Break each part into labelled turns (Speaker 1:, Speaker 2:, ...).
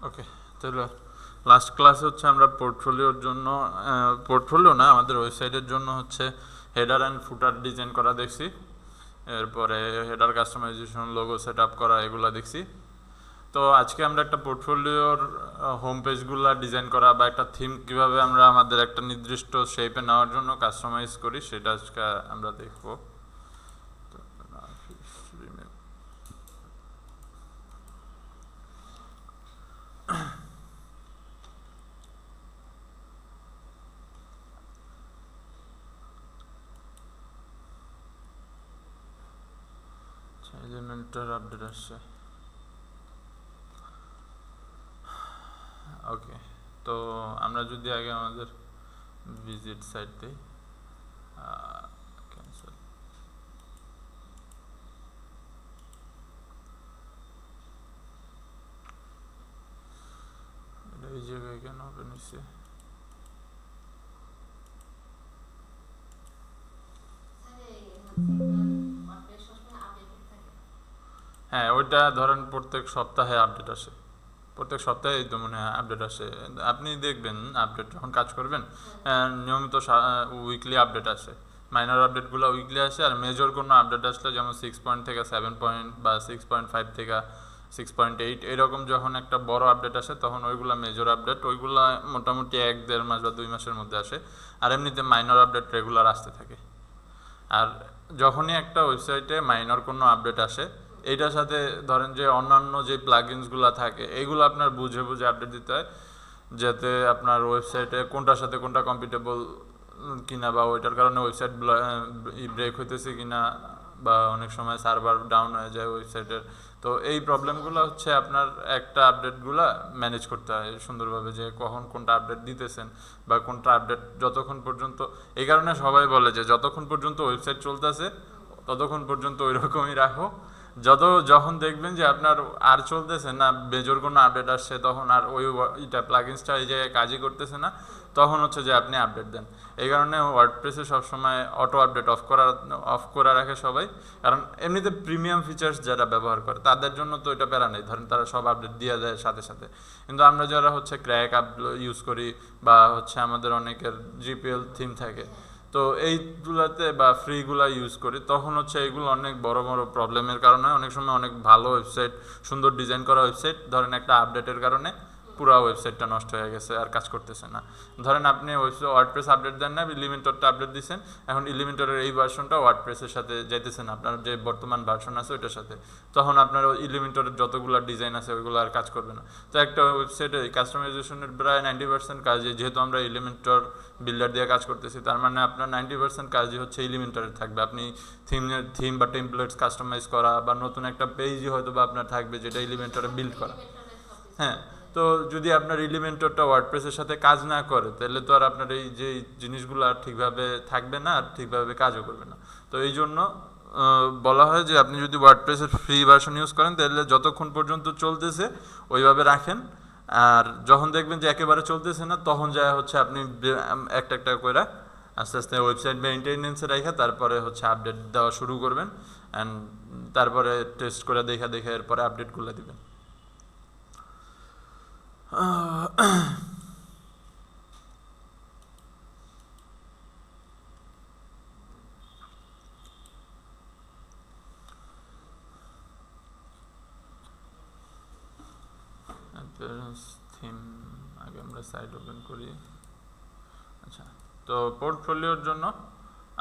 Speaker 1: ওকে, তাহলে লাস্ট ক্লাসে হচ্ছে আমরা পোর্টফোলিওর জন্য, পোর্টফোলিও না, আমাদের ওয়েবসাইটের জন্য হচ্ছে হেডার অ্যান্ড ফুটার ডিজাইন করা দেখছি। এরপরে header customisation, logo set up করা, এগুলো দেখছি। তো আজকে আমরা একটা পোর্টফোলিওর হোম পেজগুলো ডিজাইন করা বা একটা থিম কীভাবে আমরা আমাদের একটা নির্দিষ্ট শেপে নেওয়ার জন্য কাস্টমাইজ করি সেটা আজকে আমরা দেখবো। এলিমেন্টার আপডেট আসছে। ওকে, তো আমরা যদি আগে আমাদের ভিজিট সাইট দিই, ক্যান্সেল, এটা এই জায়গায় কেন ওপেন হচ্ছে? হ্যাঁ, ওইটা ধরেন প্রত্যেক সপ্তাহে আপডেট আসে, প্রত্যেক সপ্তাহে এই তো মনে হয় আপডেট আসে। আপনি দেখবেন আপডেট যখন কাজ করবেন নিয়মিত উইকলি আপডেট আসে। মাইনর আপডেটগুলো উইকলি আসে, আর মেজর কোনো আপডেট আসলে যেমন 6 থেকে 7 বা 6.5 থেকে 6.8 এরকম যখন একটা বড় আপডেট আসে তখন ওইগুলো মেজর আপডেট, ওইগুলো মোটামুটি 1-1.5 মাস বা 2 মাসের মধ্যে আসে। আর এমনিতে মাইনর আপডেট রেগুলার আসতে থাকে। আর যখনই একটা ওয়েবসাইটে মাইনর কোনো আপডেট আসে, এইটার সাথে ধরেন যে অন্যান্য যে প্লাগইনসগুলো থাকে এইগুলো আপনার বুঝে বুঝে আপডেট দিতে হয়, যাতে আপনার ওয়েবসাইটে কোনটার সাথে কোনটা কম্পিটেবল কিনা, বা ওইটার কারণে ওয়েবসাইট ব্রেক হইতেছে কিনা, বা অনেক সময় সার্ভার ডাউন হয়ে যায় ওয়েবসাইটের। তো এই প্রবলেমগুলো হচ্ছে আপনার একটা আপডেটগুলো ম্যানেজ করতে হয় সুন্দরভাবে, যে কখন কোনটা আপডেট দিতেছেন বা কোনটা আপডেট যতক্ষণ পর্যন্ত। এই কারণে সবাই বলে যে যতক্ষণ পর্যন্ত ওয়েবসাইট চলতেছে ততক্ষণ পর্যন্ত ওই রকমই রাখো। যখন দেখবেন যে আপনার আর চলতেছে না, মেজর কোনো আপডেট আসছে, তখন আর ওইটা প্লাগইনসটা এই জায়গায় কাজই করতেছে না, তখন হচ্ছে যে আপনি আপডেট দেন। এই কারণে ওয়ার্ডপ্রেসে সবসময় অটো আপডেট অফ করা রাখে সবাই। কারণ এমনিতে প্রিমিয়াম ফিচার্স যারা ব্যবহার করে তাদের জন্য তো এটা প্যারা নেই, ধরেন তারা সব আপডেট দিয়ে দেয় সাথে সাথে। কিন্তু আমরা যারা হচ্ছে ক্র্যাক অ্যাপ ইউজ করি, বা হচ্ছে আমাদের অনেকের জিপিএল থিম থাকে, তো এইগুলাতে বা ফ্রিগুলা ইউজ করি, তখন হচ্ছে এইগুলো অনেক বড় বড় প্রবলেমের কারণে অনেক সময় অনেক ভালো ওয়েবসাইট, সুন্দর ডিজাইন করা ওয়েবসাইট, ধরেন একটা আপডেটের কারণে পুরো ওয়েবসাইটটা নষ্ট হয়ে গেছে আর কাজ করতেছে না। ধরেন আপনি ওয়ার্ডপ্রেস আপডেট দেন না, ইলিমেন্টরটা আপডেট দিচ্ছেন, এখন ইলিমেন্টরের এই ভার্সনটা ওয়ার্ডপ্রেসের সাথে যাইতেছে না, আপনার যে বর্তমান ভার্সন আছে ওইটার সাথে, তখন আপনার ইলিমেন্টরের যতগুলো ডিজাইন আছে ওইগুলো আর কাজ করবে না। তো একটা ওয়েবসাইটে কাস্টমাইজেশনের প্রায় 90% কাজই, যেহেতু আমরা ইলিমেন্টর বিল্ডার দিয়ে কাজ করতেছি, তার মানে আপনার 90% কাজই হচ্ছে এলিমেন্টরে থাকবে। আপনি থিম বা টেমপ্লেটস কাস্টমাইজ করা, বা নতুন একটা পেজই হয়তো বা আপনার থাকবে যেটা এলিমেন্টরে বিল্ড করা। হ্যাঁ, তো যদি আপনার এলিমেন্টরটা ওয়ার্ডপ্রেসের সাথে কাজ না করে, তাহলে তো আর আপনার এই যে জিনিসগুলো আর ঠিকভাবে থাকবে না, আর ঠিকভাবে কাজও করবে না। তো এই জন্য বলা হয় যে আপনি যদি ওয়ার্ডপ্রেসের ফ্রি ভার্সন ইউজ করেন, তাহলে যতক্ষণ পর্যন্ত চলতেছে ওইভাবে রাখেন। আর যখন দেখবেন যে একেবারে চলতেছে না, তখন যা হচ্ছে আপনি একটা একটা করে আস্তে আস্তে ওয়েবসাইট মেইনটেনেন্সে রেখে তারপরে হচ্ছে আপডেট দেওয়া শুরু করবেন, অ্যান্ড তারপরে টেস্ট করে দেখা দেখে এরপরে আপডেটগুলো দিবেন। থিম আগে আমরা সাইট ওপেন করি। আচ্ছা, তো পোর্টফোলিওর জন্য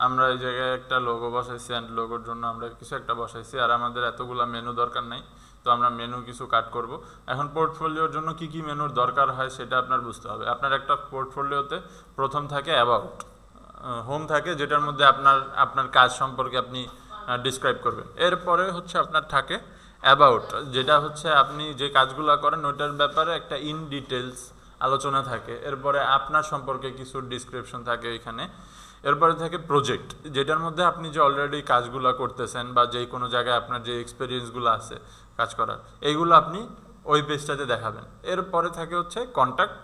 Speaker 1: আমরা এই জায়গায় একটা লোগো বসাইছি, অ্যান্ড লোগোর জন্য আমরা কিছু একটা বসাইছি, আর আমাদের এতগুলো মেনু দরকার নাই, তো আমরা মেনু কিছু কাট করব। এখন পোর্টফোলিওর জন্য কি কি মেনুর দরকার হয় সেটা আপনার বুঝতে হবে। আপনার একটা পোর্টফোলিওতে প্রথম থাকে অ্যাবাউট, হোম থাকে, যেটার মধ্যে আপনার আপনার কাজ সম্পর্কে আপনি ডিসক্রাইব করবেন। এরপরে হচ্ছে আপনার থাকে অ্যাবাউট, যেটা হচ্ছে আপনি যে কাজগুলো করেন ওইটার ব্যাপারে একটা ইন ডিটেলস আলোচনা থাকে। এরপরে আপনার সম্পর্কে কিছু ডিসক্রিপশন থাকে এখানে। এরপরে থাকে প্রজেক্ট, যেটার মধ্যে আপনি যে অলরেডি কাজগুলো করতেছেন বা যে কোনো জায়গায় আপনার যে এক্সপিরিয়েন্সগুলো আছে কাজ করার, এইগুলো আপনি ওই পেজটাতে দেখাবেন। এরপরে থাকে হচ্ছে কন্ট্যাক্ট,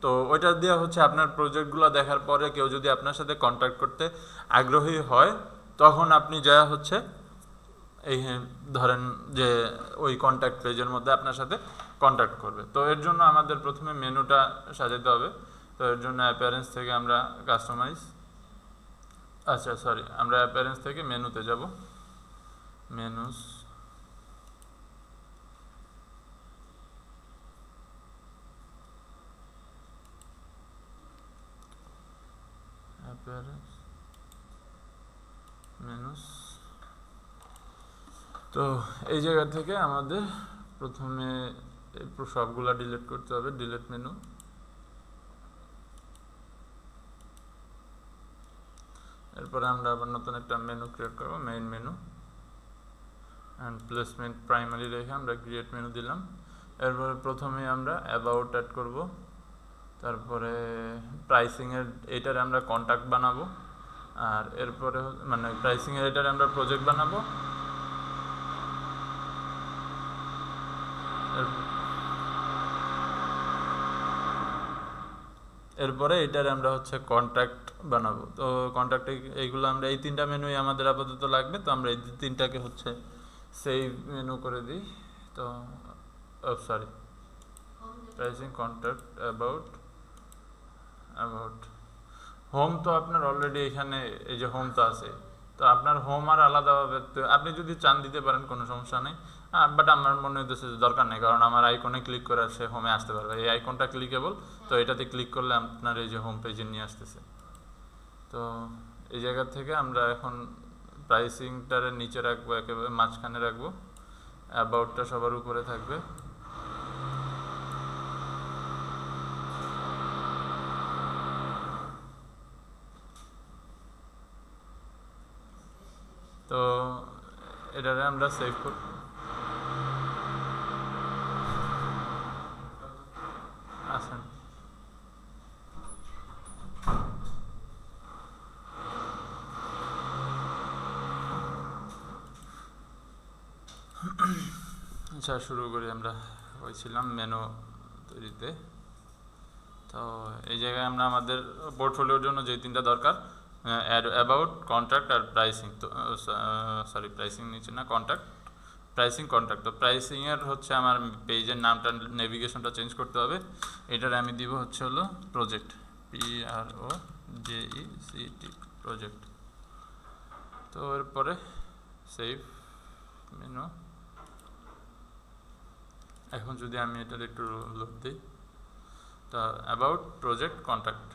Speaker 1: তো ওইটা দিয়ে হচ্ছে আপনার প্রজেক্টগুলো দেখার পরে কেউ যদি আপনার সাথে কন্ট্যাক্ট করতে আগ্রহী হয়, তখন আপনি যা হচ্ছে এই ধরেন যে ওই কন্ট্যাক্ট পেজের মধ্যে আপনার সাথে কন্ট্যাক্ট করবে। তো এর জন্য আমাদের প্রথমে মেনুটা সাজাতে হবে। তো এর জন্য অ্যাপিয়ারেন্স থেকে আমরা কাস্টমাইজ, আচ্ছা সরি, আমরা অ্যাপিয়ারেন্স থেকে মেনুতে যাব, মেনুস, অ্যাপিয়ারেন্স, মেনুস। তো এই জায়গা থেকে আমাদের প্রথমে সবগুলা ডিলিট করতে হবে, ডিলিট মেনু। এরপরে আমরা আবার নতুন একটা মেনু ক্রিয়েট করব, main menu, and placement primary রেখে আমরা ক্রিয়েট মেনু দিলাম। এরপরে প্রথমে আমরা অ্যাবাউট অ্যাড করব, তারপরে প্রাইসিংয়ের এটার আমরা কন্ট্যাক্ট বানাবো, আর এরপরে মানে প্রাইসিংয়ের এটার আমরা প্রজেক্ট বানাবো, এরপরে এটার আমরা হচ্ছে কন্ট্যাক্ট বানাবো। তো কন্ট্যাক্টে এইগুলো আমরা এই তিনটা মেনুই আমাদের আপাতত লাগবে। তো আমরা এই তিনটাকে হচ্ছে সেভ মেনু করে দিই। তো sorry, pricing, contact, about, home তো আপনার অলরেডি এখানে এই যে হোম তো আছে। তো আপনার হোম আর আলাদাভাবে আপনি যদি চান দিতে পারেন, কোনো সমস্যা নেই, বাট আমার মনে হইতেছে দরকার নেই, কারণ আমার আইকনে ক্লিক করে সে হোমে আসতে পারবে। এই আইকনটা ক্লিকেবল, তো এটাতে ক্লিক করলে আপনার এই যে হোম পেজে নিয়ে আসতেছে। তো এই জায়গা থেকে আমরা এখন প্রাইসিংটার নিচে রাখবো, একেবারে মাঝখানে রাখবো, অ্যাবাউটটা সবার উপরে থাকবে। তো এটারে আমরা সেভ করব, আসেন। আচ্ছা শুরু করি আমরা, হয়েছিলাম মেনু তৈরিতে। তো এই জায়গায় আমরা আমাদের পোর্টফোলিওর জন্য যে তিনটা দরকার, অ্যাবাউট, কন্ট্যাক্ট আর প্রাইসিং। তো সরি, প্রাইসিং নিচে না, কন্ট্যাক্ট, প্রাইসিং, কন্ট্যাক্ট। তো প্রাইসিংয়ের হচ্ছে আমার পেজের নামটা, নেভিগেশনটা চেঞ্জ করতে হবে। এটার আমি দিব হচ্ছে হলো প্রজেক্ট, PROJECT, প্রজেক্ট। তো এরপরে সেভ মেনু। এখন যদি আমি এটার একটু লোড দিই, তো অ্যাবাউট, প্রজেক্ট, কন্ট্যাক্ট,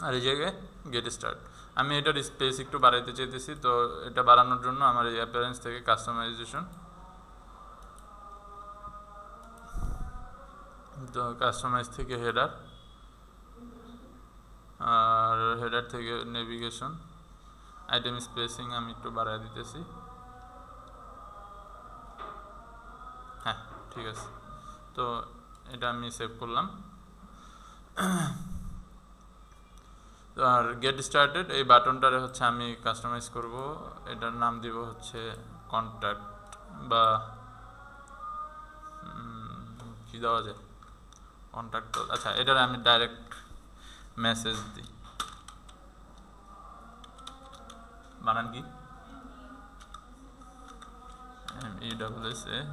Speaker 1: আর এই জায়গায় গেট স্টার্ট। আমি এটার স্পেস একটু বাড়াইতে চাইতেছি। তো এটা বাড়ানোর জন্য আমার এই অ্যাপিয়ারেন্স থেকে কাস্টমাইজেশন, তো কাস্টমাইজ থেকে হেডার, আর হেডার থেকে নেভিগেশন, আইটেম স্পেসিং আমি একটু বাড়াই দিতেছি। হ্যাঁ ঠিক আছে। তো এটা আমি সেভ করলাম। আর গেট স্টার্টেড এই বাটনটারে হচ্ছে আমি কাস্টমাইজ করব। এটার নাম দিব হচ্ছে কন্ট্যাক্ট, বা কি দেওয়া যায়, কন্ট্যাক্ট। আচ্ছা, এটার আমি ডাইরেক্ট মেসেজ দিই, বানান কি, MESSAGE,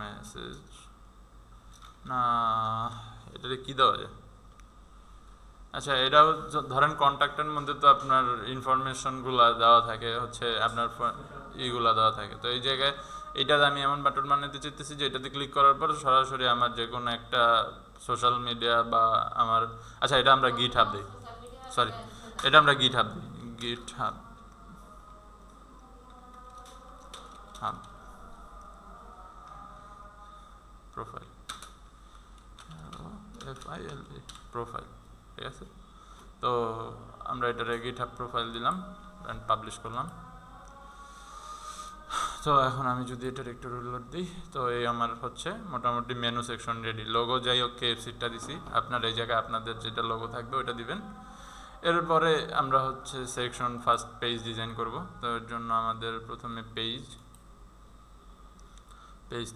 Speaker 1: মেসেজ না, এটাতে কি দেওয়া যায়? আচ্ছা, এটাও ধরেন কন্ট্যাক্টের মধ্যে তো আপনার ইনফরমেশনগুলো দেওয়া থাকে, হচ্ছে আপনার ইগুলা দেওয়া থাকে। তো এই জায়গায় এইটাতে আমি এমন বাটন বানাতে চাইতেছি যে এটাতে ক্লিক করার পর সরাসরি আমার যে কোনো একটা সোশ্যাল মিডিয়া বা আমার, আচ্ছা এটা আমরা গিট হাব দিই, সরি এটা আমরা গিট হাব দিই, গিট হাব, প্রোফাইল, FILE, প্রোফাইল, ঠিক আছে। তো আমরা এটার গিট হাব প্রোফাইল দিলাম অ্যান্ড পাবলিশ করলাম। তো এখন আমি যদি এটার একটু রিলোড দিই, তো এই আমার হচ্ছে মোটামুটি মেনু সেকশন রেডি। লোগো যাই হোক KFCটা দিছি, আপনার এই জায়গায় আপনাদের যেটা লোগো থাকবে ওটা দিবেন। এরপরে আমরা হচ্ছে সেকশন ফার্স্ট পেজ ডিজাইন করব। তো এর জন্য আমাদের প্রথমে পেজ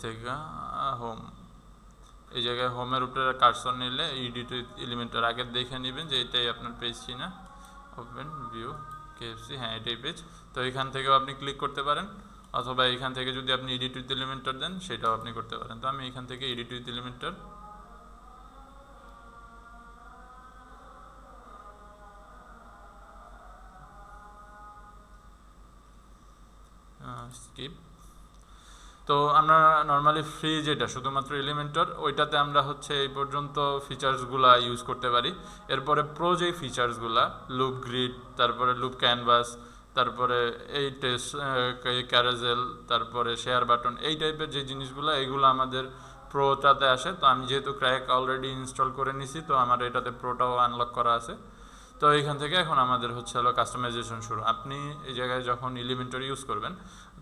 Speaker 1: থেকে হোম, এই জায়গায় হোমের উপরে কার্সর নিলে এডিট এলিমেন্টের আগে দেখে নেবেন যে এটাই আপনার পেজ কিনা। ওপেন ভিউ কেএফসি, হ্যাঁ এটাই পেজ। তো এখান থেকেও আপনি ক্লিক করতে পারেন, অথবা এখান থেকে যদি আপনি এডিট উইথ এলিমেন্টর দেন সেটাও আপনি করতে পারেন। তো আমি এখান থেকে এডিট উইথ এলিমেন্টর স্কিপ। তো আমরা নর্মালি ফ্রি যেটা শুধুমাত্র এলিমেন্টর, ওইটাতে আমরা হচ্ছে এই পর্যন্ত ফিচার্সগুলা ইউজ করতে পারি। এরপরে প্রো যে ফিচার্সগুলা, লুপ গ্রিড, তারপরে লুপ ক্যানভাস, তারপরে এই টেস্ট ক্যারাজেল, তারপরে শেয়ার বাটন, এই টাইপের যে জিনিসগুলো, এইগুলো আমাদের প্রোটাতে আসে। তো আমি যেহেতু ক্র্যাক অলরেডি ইনস্টল করে নিছি, তো আমার এটাতে প্রোটাও আনলক করা আছে। তো এইখান থেকে এখন আমাদের হচ্ছে হলো কাস্টমাইজেশন শুরু। আপনি এই জায়গায় যখন এলিমেন্টর ইউজ করবেন,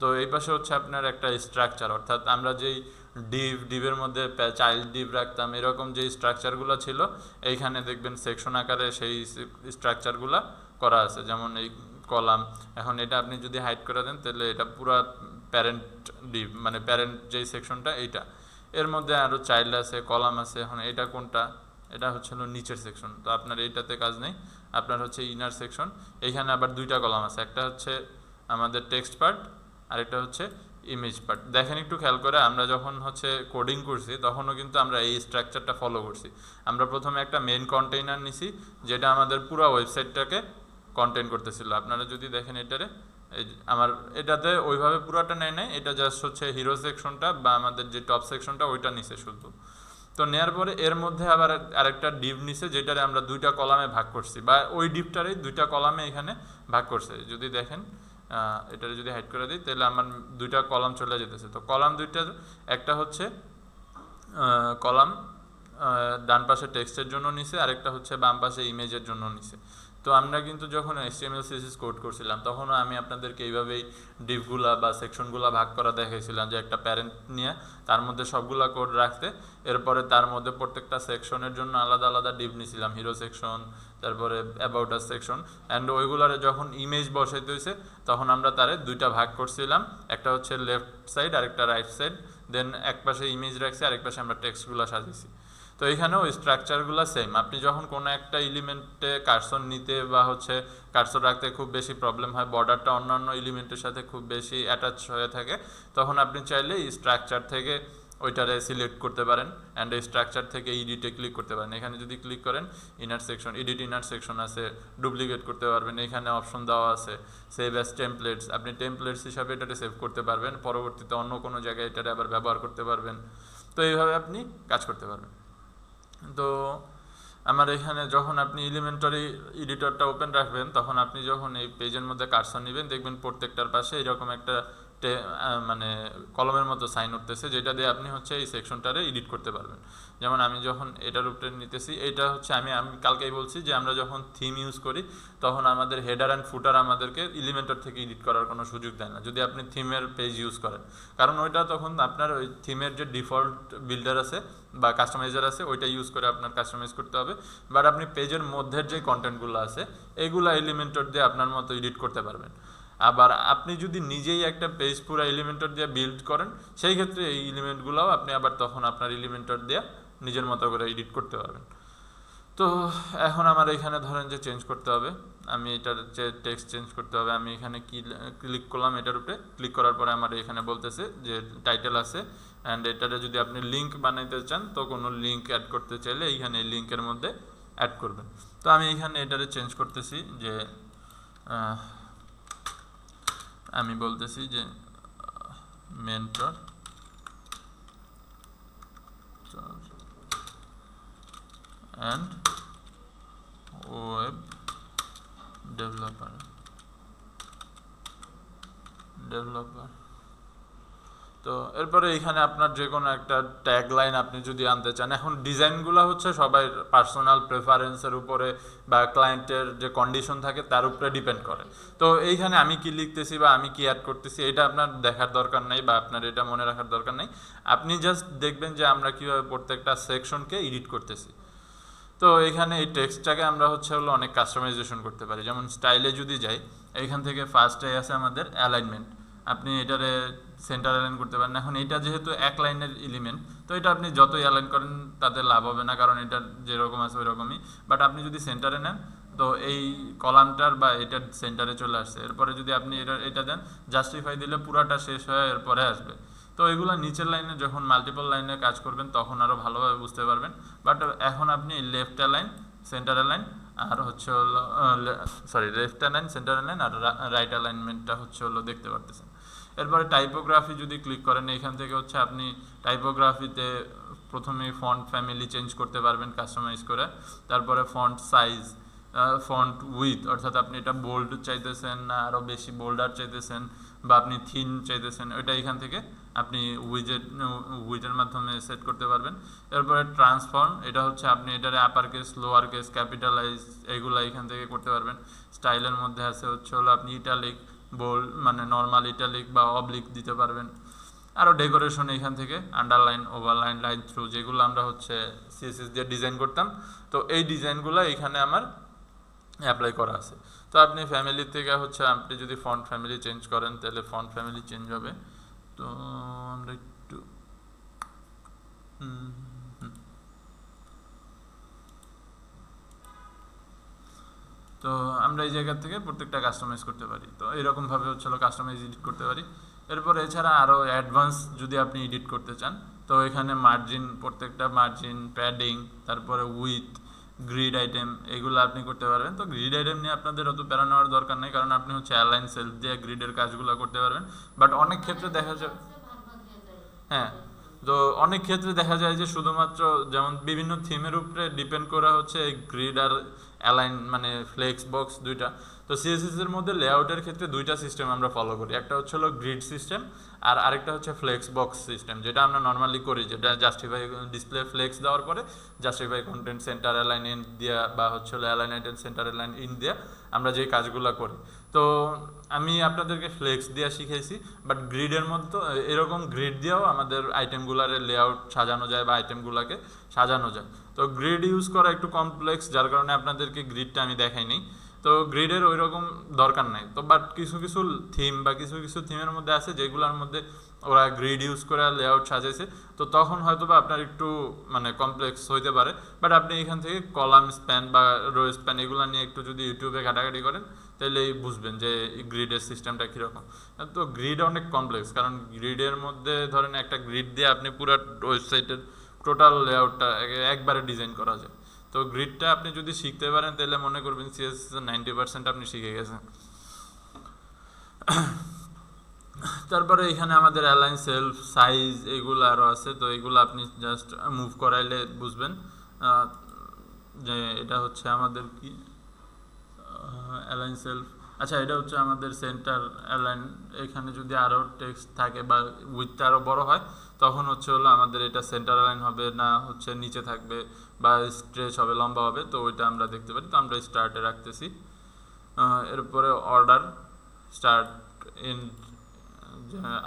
Speaker 1: তো এই পাশে হচ্ছে আপনার একটা স্ট্রাকচার, অর্থাৎ আমরা যেই ডিভের মধ্যে চাইল্ড ডিভ রাখতাম, এরকম যেই স্ট্রাকচারগুলো ছিল, এইখানে দেখবেন সেকশন আকারে সেই স্ট্রাকচারগুলো করা আছে। যেমন এই কলাম, এখন এটা আপনি যদি হাইড করে দেন তাহলে এটা পুরো প্যারেন্ট ডিভ, মানে প্যারেন্ট যেই সেকশনটা এইটা, এর মধ্যে আরও চাইল্ড আছে, কলাম আছে। এখন এটা কোনটা? এটা হচ্ছে হলো নিচের সেকশন, তো আপনার এইটাতে কাজ নেই, আপনার হচ্ছে ইনার সেকশন। এইখানে আবার দুইটা কলাম আছে, একটা হচ্ছে আমাদের টেক্সট পার্ট, আরেকটা হচ্ছে ইমেজ পার্ট। দেখেন একটু খেয়াল করে, আমরা যখন হচ্ছে কোডিং করছি তখনও কিন্তু আমরা এই স্ট্রাকচারটা ফলো করছি। আমরা প্রথমে একটা মেন কন্টেইনার নিছি, যেটা আমাদের পুরো ওয়েবসাইটটাকে কন্টেইন করতেছিল। আপনারা যদি দেখেন এটারে, আমার এটাতে ওইভাবে পুরোটা নেয় নাই, এটা জাস্ট হচ্ছে হিরো সেকশনটা বা আমাদের যে টপ সেকশনটা ওইটা নিছে শুধু। তো নেওয়ার পরে এর মধ্যে আবার আরেকটা ডিভ নিছে, যেটারে আমরা দুইটা কলামে ভাগ করছি, বা ওই ডিভটারে দুইটা কলামে এখানে ভাগ করছে। যদি দেখেন এটারে যদি হাইড করে দিই তাহলে আমার দুইটা কলাম চলে যেতেছে। তো কলাম দুইটার একটা হচ্ছে কলাম ডান পাশে টেক্সটের জন্য নিছে, আরেকটা হচ্ছে বাম পাশে ইমেজের জন্য নিছে। তো আমরা কিন্তু যখন HTML CSS কোড করছিলাম তখনও আমি আপনাদেরকে এইভাবেই ডিভগুলা বা সেকশনগুলা ভাগ করা দেখাইছিলাম, যে একটা প্যারেন্ট নিয়ে তার মধ্যে সবগুলা কোড রাখতে, এরপরে তার মধ্যে প্রত্যেকটা সেকশনের জন্য আলাদা আলাদা ডিভ নিছিলাম, হিরো সেকশন, তারপরে অ্যাবাউট আস সেকশন। অ্যান্ড ওইগুলারে যখন ইমেজ বসাইতে হয়েছে তখন আমরা তারে দুইটা ভাগ করছিলাম, একটা হচ্ছে লেফট সাইড আরেকটা রাইট সাইড, দেন এক পাশে ইমেজ রাখছি আরেক পাশে আমরা টেক্সটগুলো সাজিয়েছি। তো এখানেও স্ট্রাকচারগুলো সেম। আপনি যখন কোনো একটা এলিমেন্টে কার্সর নিতে বা হচ্ছে কার্সর রাখতে খুব বেশি প্রবলেম হয়, বর্ডারটা অন্যান্য এলিমেন্টের সাথে খুব বেশি অ্যাটাচ হয়ে থাকে, তখন আপনি চাইলে স্ট্রাকচার থেকে ওইটারে সিলেক্ট করতে পারেন, অ্যান্ড এই স্ট্রাকচার থেকে এডিটে ক্লিক করতে পারেন। এখানে যদি ক্লিক করেন inner section, edit inner section আছে, ডুপ্লিকেট করতে পারবেন, এখানে অপশন দেওয়া আছে সেভ অ্যাজ টেমপ্লেটস, আপনি টেমপ্লেটস হিসাবে এটাতে সেভ করতে পারবেন, পরবর্তীতে অন্য কোনো জায়গায় এটারে আবার ব্যবহার করতে পারবেন। তো এইভাবে আপনি কাজ করতে পারবেন। তো আমার এখানে যখন আপনি এলিমেন্টারি এডিটরটা ওপেন রাখবেন, তখন আপনি যখন এই পেজের মধ্যে কার্সর নেবেন দেখবেন প্রত্যেকটার পাশে এরকম একটা মানে কলমের মতো সাইন উঠতেছে, যেটা দিয়ে আপনি হচ্ছে এই সেকশনটারে এডিট করতে পারবেন। যেমন আমি যখন এটার উপরে নিতেছি, এটা হচ্ছে আমি কালকেই বলছি যে আমরা যখন থিম ইউজ করি তখন আমাদের হেডার অ্যান্ড ফুটার আমাদেরকে এলিমেন্টর থেকে এডিট করার কোনো সুযোগ দেয় না যদি আপনি থিমের পেজ ইউজ করেন, কারণ ওইটা তখন আপনার ওই থিমের যে ডিফল্ট বিল্ডার আছে বা কাস্টমাইজার আছে ওইটা ইউজ করে আপনার কাস্টমাইজ করতে হবে। বাট আপনি পেজের মধ্যের যে কন্টেন্টগুলো আছে এগুলো এলিমেন্টর দিয়ে আপনার মতো এডিট করতে পারবেন। আবার আপনি যদি নিজেই একটা পেজ পুরো এলিমেন্টর দিয়ে বিল্ড করেন, সেই ক্ষেত্রে এই এলিমেন্টগুলোও আপনি আবার তখন আপনার এলিমেন্টর দিয়ে নিজের মতো করে এডিট করতে পারবেন। তো এখন আমার এখানে ধরেন যে চেঞ্জ করতে হবে, আমি এটার যে টেক্সট চেঞ্জ করতে হবে, আমি এখানে ক্লিক করলাম, এটার উপরে ক্লিক করার পরে আমার এখানে বলতেছে যে টাইটেল আছে, অ্যান্ড এটারে যদি আপনি লিঙ্ক বানাইতে চান তো কোনো লিঙ্ক অ্যাড করতে চাইলে এইখানে এই লিঙ্কের মধ্যে অ্যাড করবেন। তো আমি এখানে এটারে চেঞ্জ করতেছি, যে আমি বলতেছি যে মেন্টর অ্যান্ড ওয়েব ডেভেলপার। তো এরপরে এইখানে আপনার যে কোনো একটা ট্যাগ লাইন আপনি যদি আনতে চান, এখন ডিজাইনগুলো হচ্ছে সবাই পার্সোনাল প্রেফারেন্সের উপরে বা ক্লায়েন্টের যে কন্ডিশন থাকে তার উপরে ডিপেন্ড করে। তো এইখানে আমি কি লিখতেছি বা আমি কি অ্যাড করতেছি এটা আপনার দেখার দরকার নেই বা আপনার এটা মনে রাখার দরকার নেই, আপনি জাস্ট দেখবেন যে আমরা কীভাবে প্রত্যেকটা সেকশনকে এডিট করতেছি। তো এখানে এই টেক্সটটাকে আমরা হচ্ছে হলো অনেক কাস্টমাইজেশন করতে পারি। যেমন স্টাইলে যদি যাই, এইখান থেকে ফার্স্টে আছে আমাদের অ্যালাইনমেন্ট, আপনি এটারে সেন্টার অ্যালাইন করতে পারেন। এখন এটা যেহেতু এক লাইনের এলিমেন্ট, তো এটা আপনি যতই অ্যালাইন করেন তাতে লাভ হবে না, কারণ এটা যেরকম আছে ওই রকমই। বাট আপনি যদি সেন্টারে নেন তো এই কলামটার বা এটার সেন্টারে চলে আসছে। এরপরে যদি আপনি এটা দেন জাস্টিফাই দিলে পুরাটা শেষ হয়ে এরপরে আসবে। তো এগুলো নিচের লাইনে যখন মাল্টিপল লাইনে কাজ করবেন তখন আরও ভালোভাবে বুঝতে পারবেন। বাট এখন আপনি লেফট অ্যালাইন, সেন্টার অ্যালাইন আর হচ্ছে হলো লেফট অ্যালাইন, সেন্টার অ্যালাইন আর রাইট অ্যালাইনমেন্টটা হচ্ছে হলো দেখতে পারতেছেন। এরপরে টাইপোগ্রাফি যদি ক্লিক করেন এখান থেকে হচ্ছে আপনি টাইপোগ্রাফিতে প্রথমে ফন্ট ফ্যামিলি চেঞ্জ করতে পারবেন কাস্টমাইজ করে, তারপরে ফন্ট সাইজ, ফন্ট উইথ অর্থাৎ আপনি এটা বোল্ড চাইতেছেন না আরও বেশি বোল্ডার চাইতেছেন বা আপনি থিন চাইতেছেন, ওইটা এখান থেকে আপনি উইজের মাধ্যমে সেট করতে পারবেন। এরপরে ট্রান্সফর্ম, এটা হচ্ছে আপনি এটারে upper case, lower case, capitalise এগুলো এখান থেকে করতে পারবেন। স্টাইলের মধ্যে আছে হচ্ছে হলো আপনি ইটালিক, বোল্ড মানে নর্মাল ইটালিক বা অবলিক দিতে পারবেন। আরও ডেকোরেশন এখান থেকে আন্ডারলাইন, ওভারলাইন, লাইন থ্রু যেগুলো আমরা হচ্ছে সিএসএস দিয়ে ডিজাইন করতাম, তো এই ডিজাইনগুলো এখানে আমার অ্যাপ্লাই করা আছে। তো আপনি ফ্যামিলি থেকে হচ্ছে আপনি যদি ফন্ট ফ্যামিলি চেঞ্জ করেন তাহলে ফন্ট ফ্যামিলি চেঞ্জ হবে। তো আমরা একটু তো আমরা এই জায়গা থেকে প্রত্যেকটা কাস্টমাইজ করতে পারি। তো এরকমভাবে হচ্ছে কাস্টমাইজ এডিট করতে পারি। এরপর এছাড়া আরও অ্যাডভান্স যদি আপনি এডিট করতে চান তো এখানে মার্জিন, প্রত্যেকটা মার্জিন, প্যাডিং, তারপরে উইথ, গ্রিড আইটেম এগুলো আপনি করতে পারবেন। তো গ্রিড আইটেম নিয়ে আপনাদের অত প্যারা নেওয়ার দরকার নেই, কারণ আপনি হচ্ছে অ্যালাইন সেলফ দিয়ে গ্রিডের কাজগুলো করতে পারবেন। বাট অনেক ক্ষেত্রে দেখা যায়, হ্যাঁ, তো অনেক ক্ষেত্রে দেখা যায় যে শুধুমাত্র যেমন বিভিন্ন থিমের উপরে ডিপেন্ড করা হচ্ছে এই গ্রিড আর অ্যালাইন মানে ফ্লেক্স বক্স দুইটা। তো সিএসএস এর মধ্যে লেআউটের ক্ষেত্রে দুইটা সিস্টেম আমরা ফলো করি, একটা হচ্ছে হলো গ্রিড সিস্টেম আর আরেকটা হচ্ছে ফ্লেক্স বক্স সিস্টেম, যেটা আমরা নর্মালি করি, যেটা জাস্টিফাই ডিসপ্লে ফ্লেক্স দেওয়ার পরে justify content centre align in দিয়া বা হচ্ছে হলো align item centre align in দিয়া আমরা যে কাজগুলো করি। তো আমি আপনাদেরকে ফ্লেক্স দিয়ে শিখেছি, বাট গ্রিডের মধ্যে এরকম গ্রিড দিয়েও আমাদের আইটেমগুলার লেআউট সাজানো যায় বা আইটেমগুলোকে সাজানো যায়। তো গ্রিড ইউজ করা একটু কমপ্লেক্স, যার কারণে আপনাদেরকে গ্রিডটা আমি দেখাইনি। তো গ্রিডের ওই রকম দরকার নাই। তো বাট কিছু কিছু থিম বা কিছু কিছু থিমের মধ্যে আছে যেগুলোর মধ্যে ওরা গ্রিড ইউজ করে লেআউট সাজাইছে, তো তখন হয়তো বা আপনার একটু মানে কমপ্লেক্স হইতে পারে। বাট আপনি এখান থেকে কলাম স্প্যান বা রো স্প্যান এগুলো নিয়ে একটু যদি ইউটিউবে ঘাটাঘাটি করেন তাহলেই বুঝবেন যে গ্রিডের সিস্টেমটা কীরকম। তো গ্রিড অনেক কমপ্লেক্স, কারণ গ্রিডের মধ্যে ধরেন একটা গ্রিড দিয়ে আপনি পুরো ওয়েবসাইটের টোটাল লেআউটটা একবারে ডিজাইন করা যায়। তো গ্রিডটা আপনি যদি শিখতে পারেন তাহলে মনে করবেন সিএসএস 90% আপনি শিখে গেছেন। তারপরে এখানে আমাদের অ্যালাইন সেলফ, সাইজ এগুলো আরও আছে। তো এগুলো আপনি জাস্ট মুভ করাইলে বুঝবেন যে এটা হচ্ছে আমাদের কি অ্যালাইন সেলফ। আচ্ছা, এটা হচ্ছে আমাদের সেন্টার অ্যালাইন। এখানে যদি আরও টেক্সট থাকে বা উইথটা আরও বড় হয় তখন হচ্ছে হলো আমাদের এটা সেন্টার অ্যালাইন হবে না হচ্ছে নিচে থাকবে বা স্ট্রেচ হবে, লম্বা হবে, তো ওইটা আমরা দেখতে পারি। তো আমরা স্টার্টে রাখতেছি। এরপরে অর্ডার স্টার্ট ইন,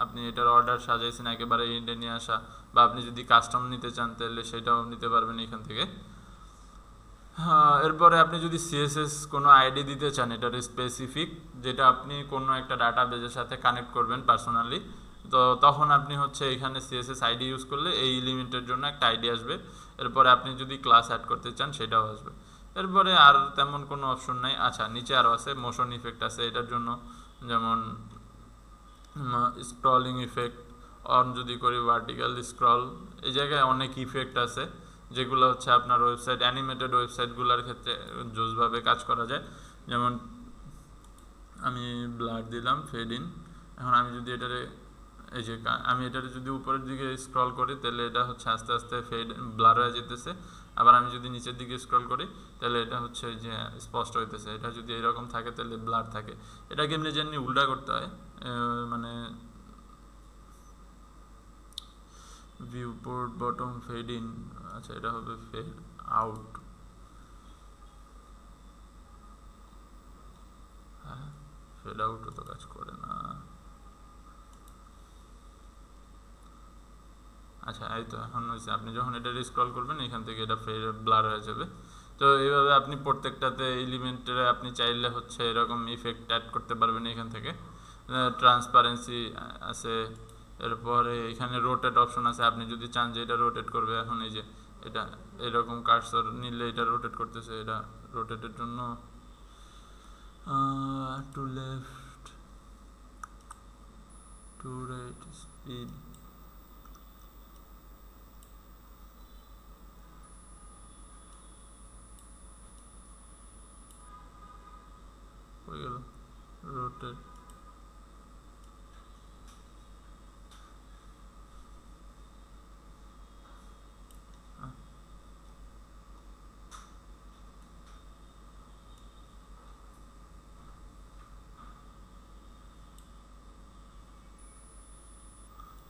Speaker 1: আপনি এটার অর্ডার সাজাইছেন একেবারে ইন্ডে নিয়ে আসা, বা আপনি যদি কাস্টম নিতে চান তাহলে সেটাও নিতে পারবেন এখান থেকে। এরপরে আপনি যদি সিএসএস কোনো আইডি দিতে চান এটার স্পেসিফিক, যেটা আপনি কোনো একটা ডাটাবেজের সাথে কানেক্ট করবেন পার্সোনালি, তো তখন আপনি হচ্ছে এখানে সিএসএস আইডি ইউজ করলে এই এলিমেন্টের জন্য একটা আইডি আসবে। এরপরে আপনি যদি ক্লাস অ্যাড করতে চান সেটাও আসবে। এরপরে আর তেমন কোনো অপশন নাই। আচ্ছা, নিচে আরও আছে, মোশন ইফেক্ট আছে এটার জন্য, যেমন স্ক্রলিং ইফেক্ট অন যদি করি, ভার্টিক্যাল স্ক্রল, এই জায়গায় অনেক ইফেক্ট আছে যেগুলো হচ্ছে আপনার ওয়েবসাইট, অ্যানিমেটেড ওয়েবসাইটগুলোর ক্ষেত্রে জোসভাবে কাজ করা যায়। যেমন আমি ব্লার দিলাম, ফেড ইন। এখন আমি যদি এটারে এই যে আমি এটারে যদি উপরের দিকে স্ক্রল করি তাহলে এটা হচ্ছে আস্তে আস্তে ফেড ব্লার হয়ে যেতেছে। আবার আমি যদি নিচের দিকে স্ক্রল করি তাহলে এটা হচ্ছে যে স্পষ্ট হইতেছে। এটা যদি এরকম থাকে তাহলে ব্লার থাকে। এটা কেমনি জানি উল্টা করতে হয়, মানে ভিউপোর্ট বটম ফেড ইন, আচ্ছা এটা হবে ফেড আউট। হ্যাঁ, ফেড আউটও তো কাজ করে না। আচ্ছা, এই তো এখন হয়েছে। আপনি যখন এটা স্ক্রল করবেন এখান থেকে এটা ফেড ব্লার হয়ে যাবে। তো এইভাবে আপনি প্রত্যেকটাতে এলিমেন্টের আপনি চাইলে হচ্ছে এরকম ইফেক্ট অ্যাড করতে পারবেন এখান থেকে। ট্রান্সপারেন্সি আছে, এরপরে এখানে রোটেট অপশন আছে, আপনি যদি চান যে এটা রোটেট করবে, এখন এই যে এটা এরকম কার্সর নিলে এটা রোটেট করতেছে, এটা রোটেটের জন্য to left, to right, speed, হয়ে গেল, রোটেট,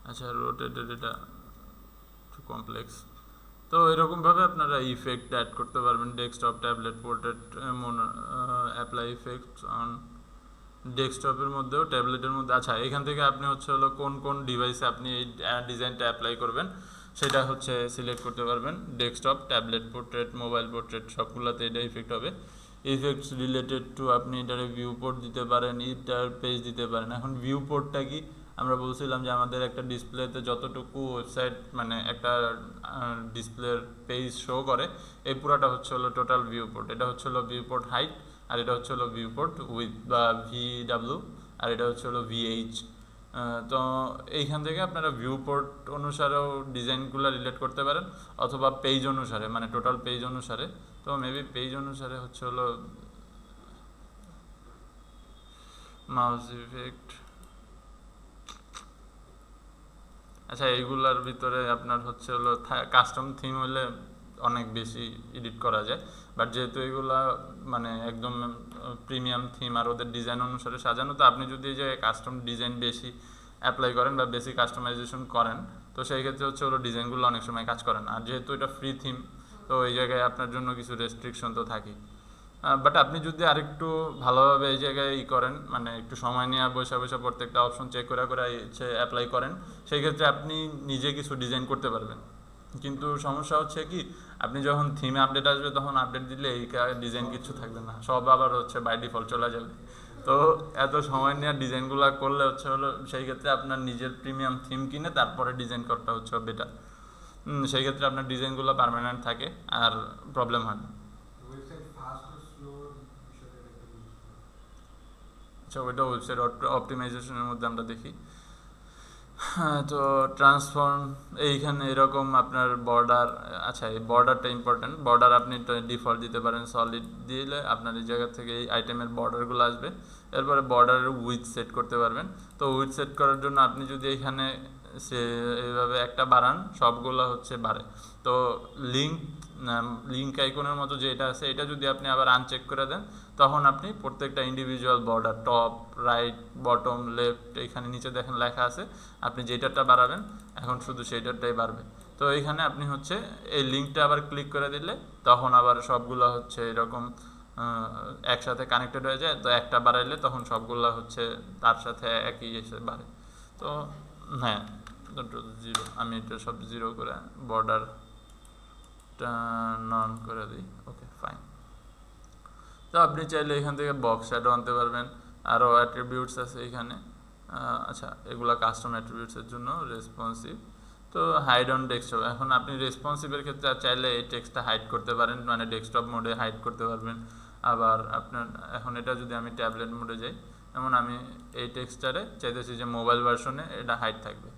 Speaker 1: আচ্ছা রোটেটেড এটা একটু কমপ্লেক্স। তো এরকমভাবে আপনারা ইফেক্ট অ্যাড করতে পারবেন, desktop, tablet, portrait, apply effect on ডেস্কটপের মধ্যেও, ট্যাবলেটের মধ্যে। আচ্ছা এখান থেকে আপনি হচ্ছে হলো কোন কোন ডিভাইসে আপনি এই ডিজাইনটা অ্যাপ্লাই করবেন সেটা হচ্ছে সিলেক্ট করতে পারবেন। Desktop, tablet, portrait, mobile portrait সবগুলোতে এটা ইফেক্ট হবে। ইফেক্টস রিলেটেড টু আপনি এটারে ভিউ পোর্ট দিতে পারেন, এটার পেজ দিতে পারেন। এখন ভিউ পোর্টটা কি, আমরা বলছিলাম যে আমাদের একটা ডিসপ্লেতে যতটুকু ওয়েবসাইট মানে একটা ডিসপ্লের পেজ শো করে এই পুরাটা হচ্ছে হলো টোটাল ভিউ পোর্ট। এটা হচ্ছে হলো ভিউ পোর্ট হাইট, আর এটা হচ্ছে হলো ভিউ পোর্ট উইথ বা ভিডাব্লিউ, আর এটা হচ্ছে হলো ভিএইচ। তো এইখান থেকে আপনারা ভিউ পোর্ট অনুসারেও ডিজাইনগুলো রিলেট করতে পারেন, অথবা পেজ অনুসারে মানে টোটাল পেজ অনুসারে। তো মেবি পেজ অনুসারে হচ্ছে হলো মাউস ইফেক্ট। আচ্ছা এইগুলার ভিতরে আপনার হচ্ছে হলো কাস্টম থিম হলে অনেক বেশি এডিট করা যায়, বাট যেহেতু এগুলা মানে একদম প্রিমিয়াম থিম আর ওদের ডিজাইন অনুসারে সাজানো, তো আপনি যদি যে কাস্টম ডিজাইন বেশি অ্যাপ্লাই করেন বা বেশি কাস্টমাইজেশন করেন তো সেই ক্ষেত্রে হচ্ছে হলো ডিজাইনগুলো অনেক সময় কাজ করে না। আর যেহেতু এটা ফ্রি থিম তো এই জায়গায় আপনার জন্য কিছু রেস্ট্রিকশন তো থাকেই। বাট আপনি যদি আরেকটু ভালোভাবে এই জায়গায় করেন মানে একটু সময় নিয়ে বসে বসে প্রত্যেকটা অপশন চেক করে করে অ্যাপ্লাই করেন, সেই ক্ষেত্রে আপনি নিজে কিছু ডিজাইন করতে পারবেন। কিন্তু সমস্যা হচ্ছে কি, আপনি যখন থিমে আপডেট আসবে তখন আপডেট দিলে এই ডিজাইন কিছু থাকবে না, সব আবার হচ্ছে বাই ডিফল্ট চলে যাবে। তো এত সময় নিয়ে ডিজাইনগুলো করলে হচ্ছে হলো সেই ক্ষেত্রে আপনার নিজের প্রিমিয়াম থিম কিনে তারপরে ডিজাইন করাটা হচ্ছে বেটার। সেই ক্ষেত্রে আপনার ডিজাইনগুলো পার্মানেন্ট থাকে আর প্রবলেম হয় না। আচ্ছা ওইটা ওয়েবসাইট অপটিমাইজেশনের মধ্যে আমরা দেখি। হ্যাঁ তো ট্রান্সফর্ম এইখানে এরকম আপনার বর্ডার, আচ্ছা এই বর্ডারটা ইম্পর্টেন্ট। বর্ডার আপনি ডিফল্ট দিতে পারেন, সলিড দিলে আপনার এই জায়গা থেকে এই আইটেমের বর্ডারগুলো আসবে। এরপরে বর্ডারের উইথ সেট করতে পারবেন। তো উইথ সেট করার জন্য আপনি যদি এখানে সে এইভাবে একটা বাড়ান সবগুলো হচ্ছে বাড়ে। তো লিঙ্ক আইকনের মতো যেটা আছে এটা যদি আপনি আবার আনচেক করে দেন তখন আপনি প্রত্যেকটা individual border top, right, bottom, left এখানে নিচে দেখেন লেখা আছে, আপনি যেটাটা বাড়াবেন এখন শুধু সেইটারটাই বাড়বে। তো এইখানে আপনি হচ্ছে এই লিঙ্কটা আবার ক্লিক করে দিলে তখন আবার সবগুলো হচ্ছে এরকম একসাথে কানেক্টেড হয়ে যায়। তো একটা বাড়াইলে তখন সবগুলো হচ্ছে তার সাথে একই এসে বাড়ে। তো হ্যাঁ জিরো, আমি এটা সব জিরো করে বর্ডারটা নন করে দিই। Okay fine. তো আপনি চাইলে এখান থেকে বক্স অ্যাডও আনতে পারবেন, আরও অ্যাট্রিবিউটস আছে এখানে। আচ্ছা এগুলো কাস্টম অ্যাট্রিবিউটসের জন্য রেসপন্সিভ। তো হাইড অন ডেস্কটপ, এখন আপনি রেসপন্সিভের ক্ষেত্রে চাইলে এই টেক্সটটা হাইড করতে পারেন, মানে ডেস্কটপ মোডে হাইড করতে পারবেন। আবার আপনার এখন এটা যদি আমি ট্যাবলেট মোডে যাই, যেমন আমি এই টেক্সটারে চাইতেছি যে মোবাইল ভার্সনে এটা হাইড থাকবে,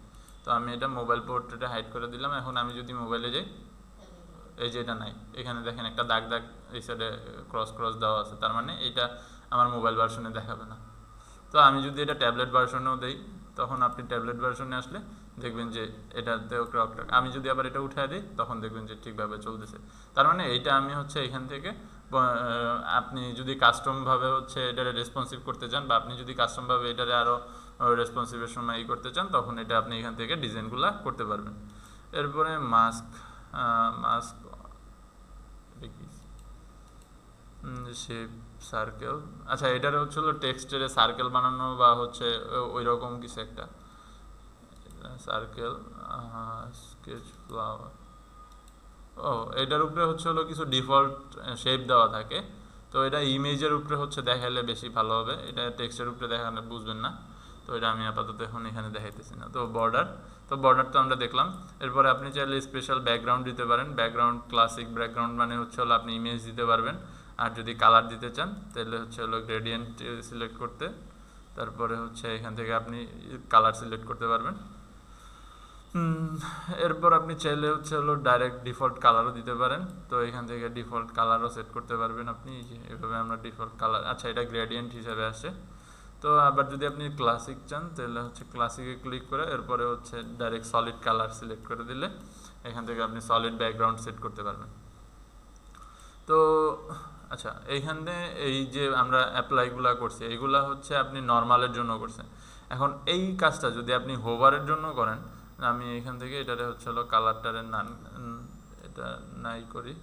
Speaker 1: তো আমি এটা মোবাইল পোর্ট্রেটে হাইড করে দিলাম। এখন আমি যদি মোবাইলে যাই এই যে এটা নাই, এখানে দেখেন একটা দাগ দাগ এই সাইডে ক্রস ক্রস দেওয়া আছে, তার মানে এটা আমার মোবাইল ভার্সনে দেখাবে না। তো আমি যদি এটা ট্যাবলেট ভার্সনেও দেই তখন আপনি ট্যাবলেট ভার্সনে আসলে দেখবেন যে এটাতেও ক্রকটক। আমি যদি আবার এটা উঠায় দিই তখন দেখবেন যে ঠিকভাবে চলতেছে। তার মানে এইটা আমি হচ্ছে এখান থেকে আপনি যদি কাস্টমভাবে হচ্ছে এটারে রেসপন্সিভ করতে চান বা আপনি যদি কাস্টমভাবে এটারে আরও রেসপন্সিভের সময় করতে চান তখন এটা আপনি এখান থেকে ডিজাইনগুলো করতে পারবেন। এরপরে মাস্ক শেপ সার্কেল, আচ্ছা এটার হচ্ছে হলো টেক্সটের সার্কেল বানানো বা হচ্ছে ওই রকম কিছু একটা সার্কেল স্কেচ ফ্লাওয়ার। ও এটার উপরে হচ্ছে হলো কিছু ডিফল্ট শেপ দেওয়া থাকে, তো এটা ইমেজের উপরে হচ্ছে দেখাইলে বেশি ভালো হবে, এটা টেক্সটের উপরে দেখালে বুঝবেন না। তো এটা আমি আপাতত এখন এখানে দেখাইতেছি না। তো বর্ডার তো আমরা দেখলাম। এরপরে আপনি চাইলে স্পেশাল ব্যাকগ্রাউন্ড দিতে পারেন। ব্যাকগ্রাউন্ড ক্লাসিক ব্যাকগ্রাউন্ড মানে হচ্ছে হলো আপনি ইমেজ দিতে পারবেন। আর যদি কালার দিতে চান তাহলে হচ্ছে হলো গ্রেডিয়েন্ট সিলেক্ট করতে, তারপরে হচ্ছে এখান থেকে আপনি কালার সিলেক্ট করতে পারবেন। এরপর আপনি চাইলে হচ্ছে হলো ডাইরেক্ট ডিফল্ট কালারও দিতে পারেন, তো এখান থেকে ডিফল্ট কালারও সেট করতে পারবেন আপনি। এভাবে আমরা ডিফল্ট কালার, আচ্ছা এটা গ্রেডিয়েন্ট হিসাবে আসে। তো আবার যদি আপনি ক্লাসিক চান তাহলে হচ্ছে ক্লাসিকে ক্লিক করে এরপরে হচ্ছে ডাইরেক্ট সলিড কালার সিলেক্ট করে দিলে এখান থেকে আপনি সলিড ব্যাকগ্রাউন্ড সেট করতে পারবেন। তো আচ্ছা, এইখানে এই যে আমরা অ্যাপ্লাইগুলো করছি এইগুলা হচ্ছে আপনি নর্মালের জন্য করছেন। এখন এই কাজটা যদি আপনি হোভারের জন্য করেন, আমি এখান থেকে এটারে হচ্ছে হলো কালারটারে এটা নাই করি,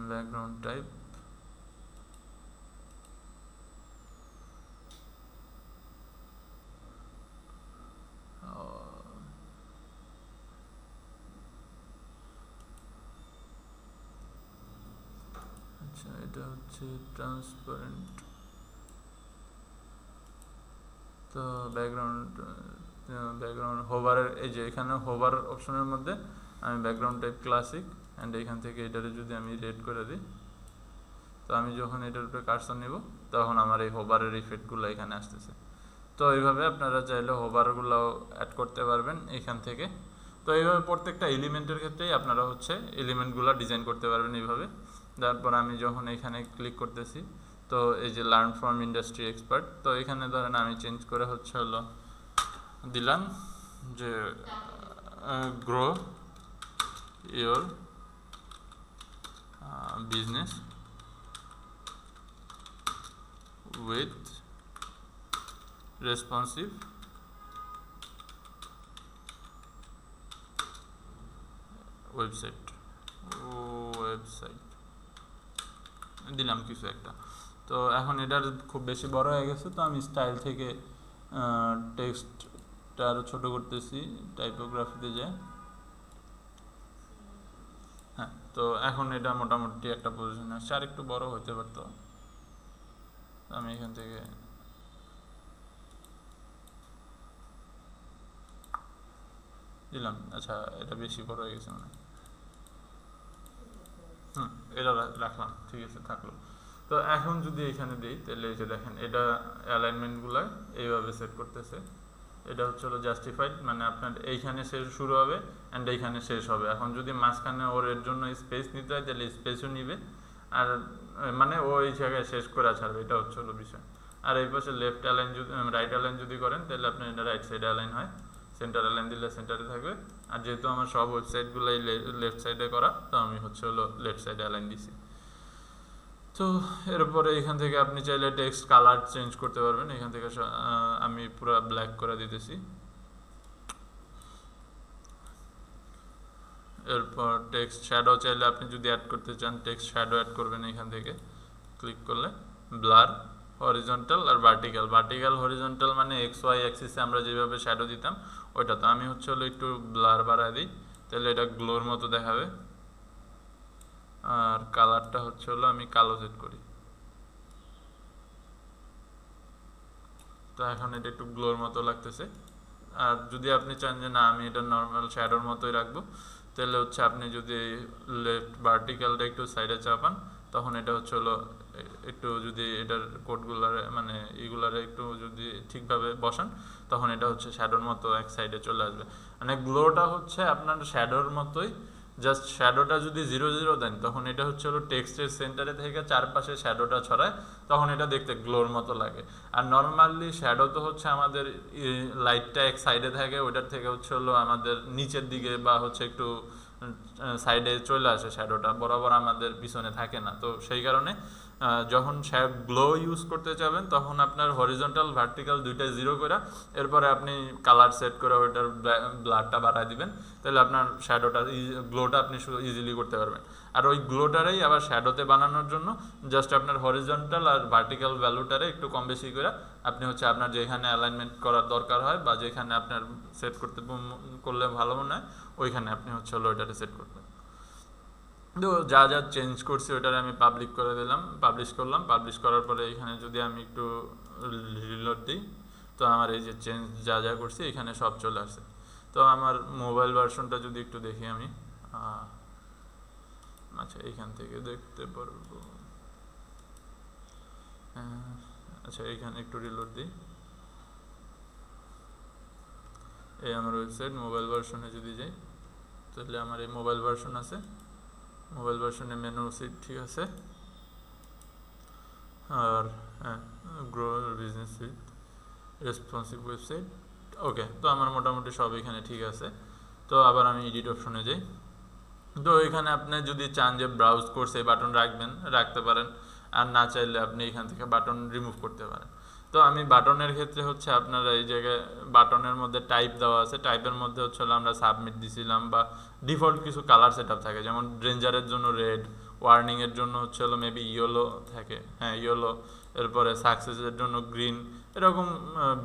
Speaker 1: ব্যাকগ্রাউন্ড টাইপ আচ্ছা এটা হচ্ছে ট্রান্সপারেন্ট। তো ব্যাকগ্রাউন্ড হোভারের এই যে এখানে হোভার অপশনের মধ্যে আমি ব্যাকগ্রাউন্ড টাইপ ক্লাসিক অ্যান্ড এখান থেকে এটারে যদি আমি রেড করে দিই, তো আমি যখন এটার উপরে কার্সর নেব তখন আমার এই হোভারের ইফেক্টগুলো এখানে আসতেছে। তো এইভাবে আপনারা চাইলে হোভারগুলোও অ্যাড করতে পারবেন এখান থেকে। তো এইভাবে প্রত্যেকটা এলিমেন্টের ক্ষেত্রেই আপনারা হচ্ছে এলিমেন্টগুলো ডিজাইন করতে পারবেন এইভাবে। তারপর আমি যখন এখানে ক্লিক করতেছি, তো এই যে লার্ন ফ্রম ইন্ডাস্ট্রি এক্সপার্ট, তো এখানে ধরেন আমি চেঞ্জ করে হচ্ছে হলো দিলাম যে grow your business with responsive website দিলাম কিছু একটা। তো এখন এটার খুব বেশি বড় হয়ে গেছে, তো আমি স্টাইল থেকে টেক্সটটা আরও ছোটো করতেছি, টাইপোগ্রাফিতে যায়। হ্যাঁ, তো এখন এটা মোটামুটি একটা পজিশন আসছে, আর একটু বড় হতে পারতো। আমি এখান থেকে দিলাম, আচ্ছা এটা বেশি বড় হয়ে গেছে মানে, এটা রাখলাম, ঠিক আছে থাকলো। তো এখন যদি এখানে দিই তাহলে এই যে দেখেন এটা অ্যালাইনমেন্টগুলো এইভাবে সেট করতেছে। এটা হচ্ছে হলো জাস্টিফাইড, মানে আপনার এইখানে শেষ শুরু হবে অ্যান্ড এইখানে শেষ হবে। এখন যদি মাঝখানে ওর এর জন্য স্পেস নিতে হয় তাহলে স্পেসও নিবে, আর মানে ও এই জায়গায় শেষ করে ছাড়বে, এটা হচ্ছে হলো বিষয়। আর এই পাশে লেফট অ্যালাইন যদি রাইট অ্যালাইন যদি করেন তাহলে আপনার এটা রাইট সাইডে অ্যালাইন হয়, সেন্টার অ্যালাইন দিলে সেন্টারে থাকবে। আর যেহেতু আমার সব ওয়েবসাইটগুলোই লেফট সাইডে করা, তো আমি হচ্ছে হলো লেফট সাইডে অ্যালাইন দিছি। তো এরপরে এখান থেকে আপনি চাইলে টেক্সট কালার চেঞ্জ করতে পারবেন। এখান থেকে আমি পুরো ব্ল্যাক করে দিতেছি। এরপর টেক্সট শ্যাডো চাইলে আপনি যদি অ্যাড করতে চান টেক্সট শ্যাডো অ্যাড করবেন এখান থেকে ক্লিক করলে। ব্লার, হরিজন্টাল আর ভার্টিক্যাল। ভার্টিক্যাল হরিজন্টাল মানে এক্স ওয়াই অ্যাক্সিসে আমরা যেভাবে শ্যাডো দিতাম ওইটা। তো আমি হচ্ছে হলো একটু ব্লার বাড়ায় দিই, তাহলে এটা গ্লোর মতো দেখাবে। আর কালারটা হচ্ছে হলো আমি কালো সেট করি, তো এখন এটা একটু গ্লোর মতো লাগতেছে। আর যদি আপনি চান যে না আমি এটা নর্মাল শ্যাডোর মতোই রাখবো, তাহলে হচ্ছে আপনি যদি লেফট ভার্টিক্যালটা একটু সাইডে চাপান তখন এটা হচ্ছে হলো একটু যদি এটার কোডগুলারে মানে এইগুলারে একটু যদি ঠিকভাবে বসান তখন এটা হচ্ছে শ্যাডোর মতো এক সাইডে চলে আসবে। মানে গ্লোটা হচ্ছে আপনার শ্যাডোর মতোই, জাস্ট শ্যাডোটা যদি 0 0 দেন তখন এটা হচ্ছে হলো টেক্সটের সেন্টারে থেকে চারপাশে শ্যাডোটা ছড়ায়, তখন এটা দেখতে গ্লোর মতো লাগে। আর নর্মালি শ্যাডো তো হচ্ছে আমাদের লাইটটা এক সাইডে থাকে, ওইটার থেকে হচ্ছে হলো আমাদের নিচের দিকে বা হচ্ছে একটু সাইডে চলে আসে, শ্যাডোটা বরাবর আমাদের পিছনে থাকে না। তো সেই কারণে যখন গ্লো ইউজ করতে চাবেন তখন আপনার হরিজন্টাল ভার্টিক্যাল দুইটা 0 করে এরপরে আপনি কালার সেট করে ওইটার ব্লারটা বাড়ায় দিবেন, তাহলে আপনার শ্যাডোটা গ্লোটা আপনি ইজিলি করতে পারবেন। আর ওই গ্লোটারেই আবার শ্যাডোতে বানানোর জন্য জাস্ট আপনার হরিজন্টাল আর ভার্টিক্যাল ভ্যালুটারে একটু কম বেশি করে আপনি হচ্ছে আপনার যেখানে অ্যালাইনমেন্ট করার দরকার হয় বা যেখানে আপনার সেট করলে ভালো মনে হয় ওইখানে আপনি হচ্ছে হলো ওইটাতে সেট করবেন। তো যা যা চেঞ্জ করছি ওইটারে আমি পাবলিক করে দিলাম, পাবলিশ করলাম। পাবলিশ করার পরে এখানে যদি আমি একটু রিলোড দিই তো আমার এই যে চেঞ্জ যা যা করছি এখানে সব চলে আসে। তো আমার মোবাইল ভার্সনটা যদি একটু দেখি আমি, আচ্ছা এইখান থেকে দেখতে পারবো। আচ্ছা এইখানে একটু রিলোড দিই। এই আমার ওয়েবসাইট মোবাইল ভার্সনে যদি যাই তাহলে আমার এই মোবাইল ভার্সন আছে, মোবাইল ভার্সনে মেনু সিট ঠিক আছে। আর হ্যাঁ, grow business with responsive website, okay. তো আমার মোটামুটি সব এখানে ঠিক আছে। তো আবার আমি এডিট অপশনে যাই। তো এখানে আপনি যদি চান যে ব্রাউজ কোর্সে বাটন রাখবেন রাখতে পারেন, আর না চাইলে আপনি এখান থেকে বাটন রিমুভ করতে পারেন। তো আমি বাটনের ক্ষেত্রে হচ্ছে আপনারা এই জায়গায় বাটনের মধ্যে টাইপ দেওয়া আছে, টাইপের মধ্যে হচ্ছে আমরা সাবমিট দিছিলাম বা ডিফল্ট কিছু কালার সেট আপ থাকে, যেমন ডেঞ্জারের জন্য রেড, ওয়ার্নিংয়ের জন্য হচ্ছে মেবি ইয়েলো থাকে, হ্যাঁ ইয়েলো, এরপরে সাকসেসের জন্য গ্রিন, এরকম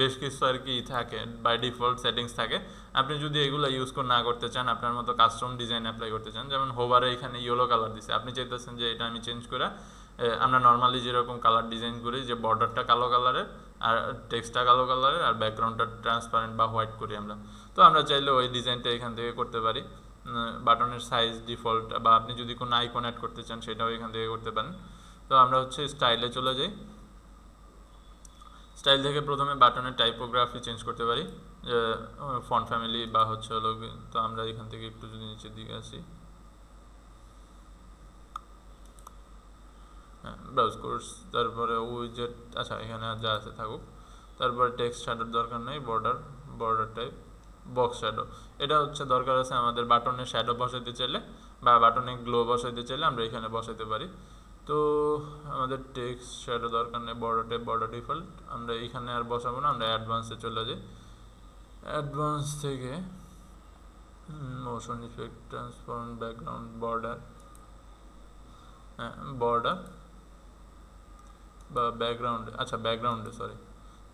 Speaker 1: বেশ কিছু আর কি থাকে, বাই ডিফল্ট সেটিংস থাকে। আপনি যদি এগুলো ইউজ না করতে চান, আপনার মতো কাস্টম ডিজাইন অ্যাপ্লাই করতে চান, যেমন হোভারে এখানে ইয়েলো কালার দিছে, আপনি চাইতেছেন যে এটা আমি চেঞ্জ করে আমরা নর্মালি যেরকম কালার ডিজাইন করি যে বর্ডারটা কালো কালারের আর টেক্সটটা কালো কালারের আর ব্যাকগ্রাউন্ডটা ট্রান্সপারেন্ট বা হোয়াইট করি আমরা, তো আমরা চাইলে ওই ডিজাইনটা এখান থেকে করতে পারি। বাটনের সাইজ ডিফল্ট, বা আপনি যদি কোনো আইকন অ্যাড করতে চান সেটাও এখান থেকে করতে পারেন। তো আমরা হচ্ছে স্টাইলে চলে যাই। স্টাইল থেকে প্রথমে বাটনের টাইপোগ্রাফি চেঞ্জ করতে পারি, ফন্ট ফ্যামিলি বা হচ্ছে হলো, তো আমরা এখান থেকে একটু যদি নিচের দিকে আসি, হ্যাঁ ব্রাউজ কোর্স, তারপরে উইজেট, আচ্ছা এখানে যা আছে থাকুক। তারপরে টেক্সট শ্যাডোর দরকার নেই, বর্ডার টাইপ, বক্স শ্যাডো, এটা হচ্ছে দরকার আছে আমাদের বাটনে শ্যাডো বসাইতে চাইলে বা বাটনে গ্লো বসাইতে চাইলে আমরা এখানে বসাইতে পারি। তো আমাদের টেক্সট শ্যাডো দরকার নেই, বর্ডার টাইপ, বর্ডার ডিফল্ট, আমরা এখানে আর বসাবো না, আমরা অ্যাডভান্সে চলে যাই। অ্যাডভান্স থেকে motion effect, transform, background, border, হ্যাঁ বর্ডার বা ব্যাকগ্রাউন্ড, আচ্ছা ব্যাকগ্রাউন্ডে সরি,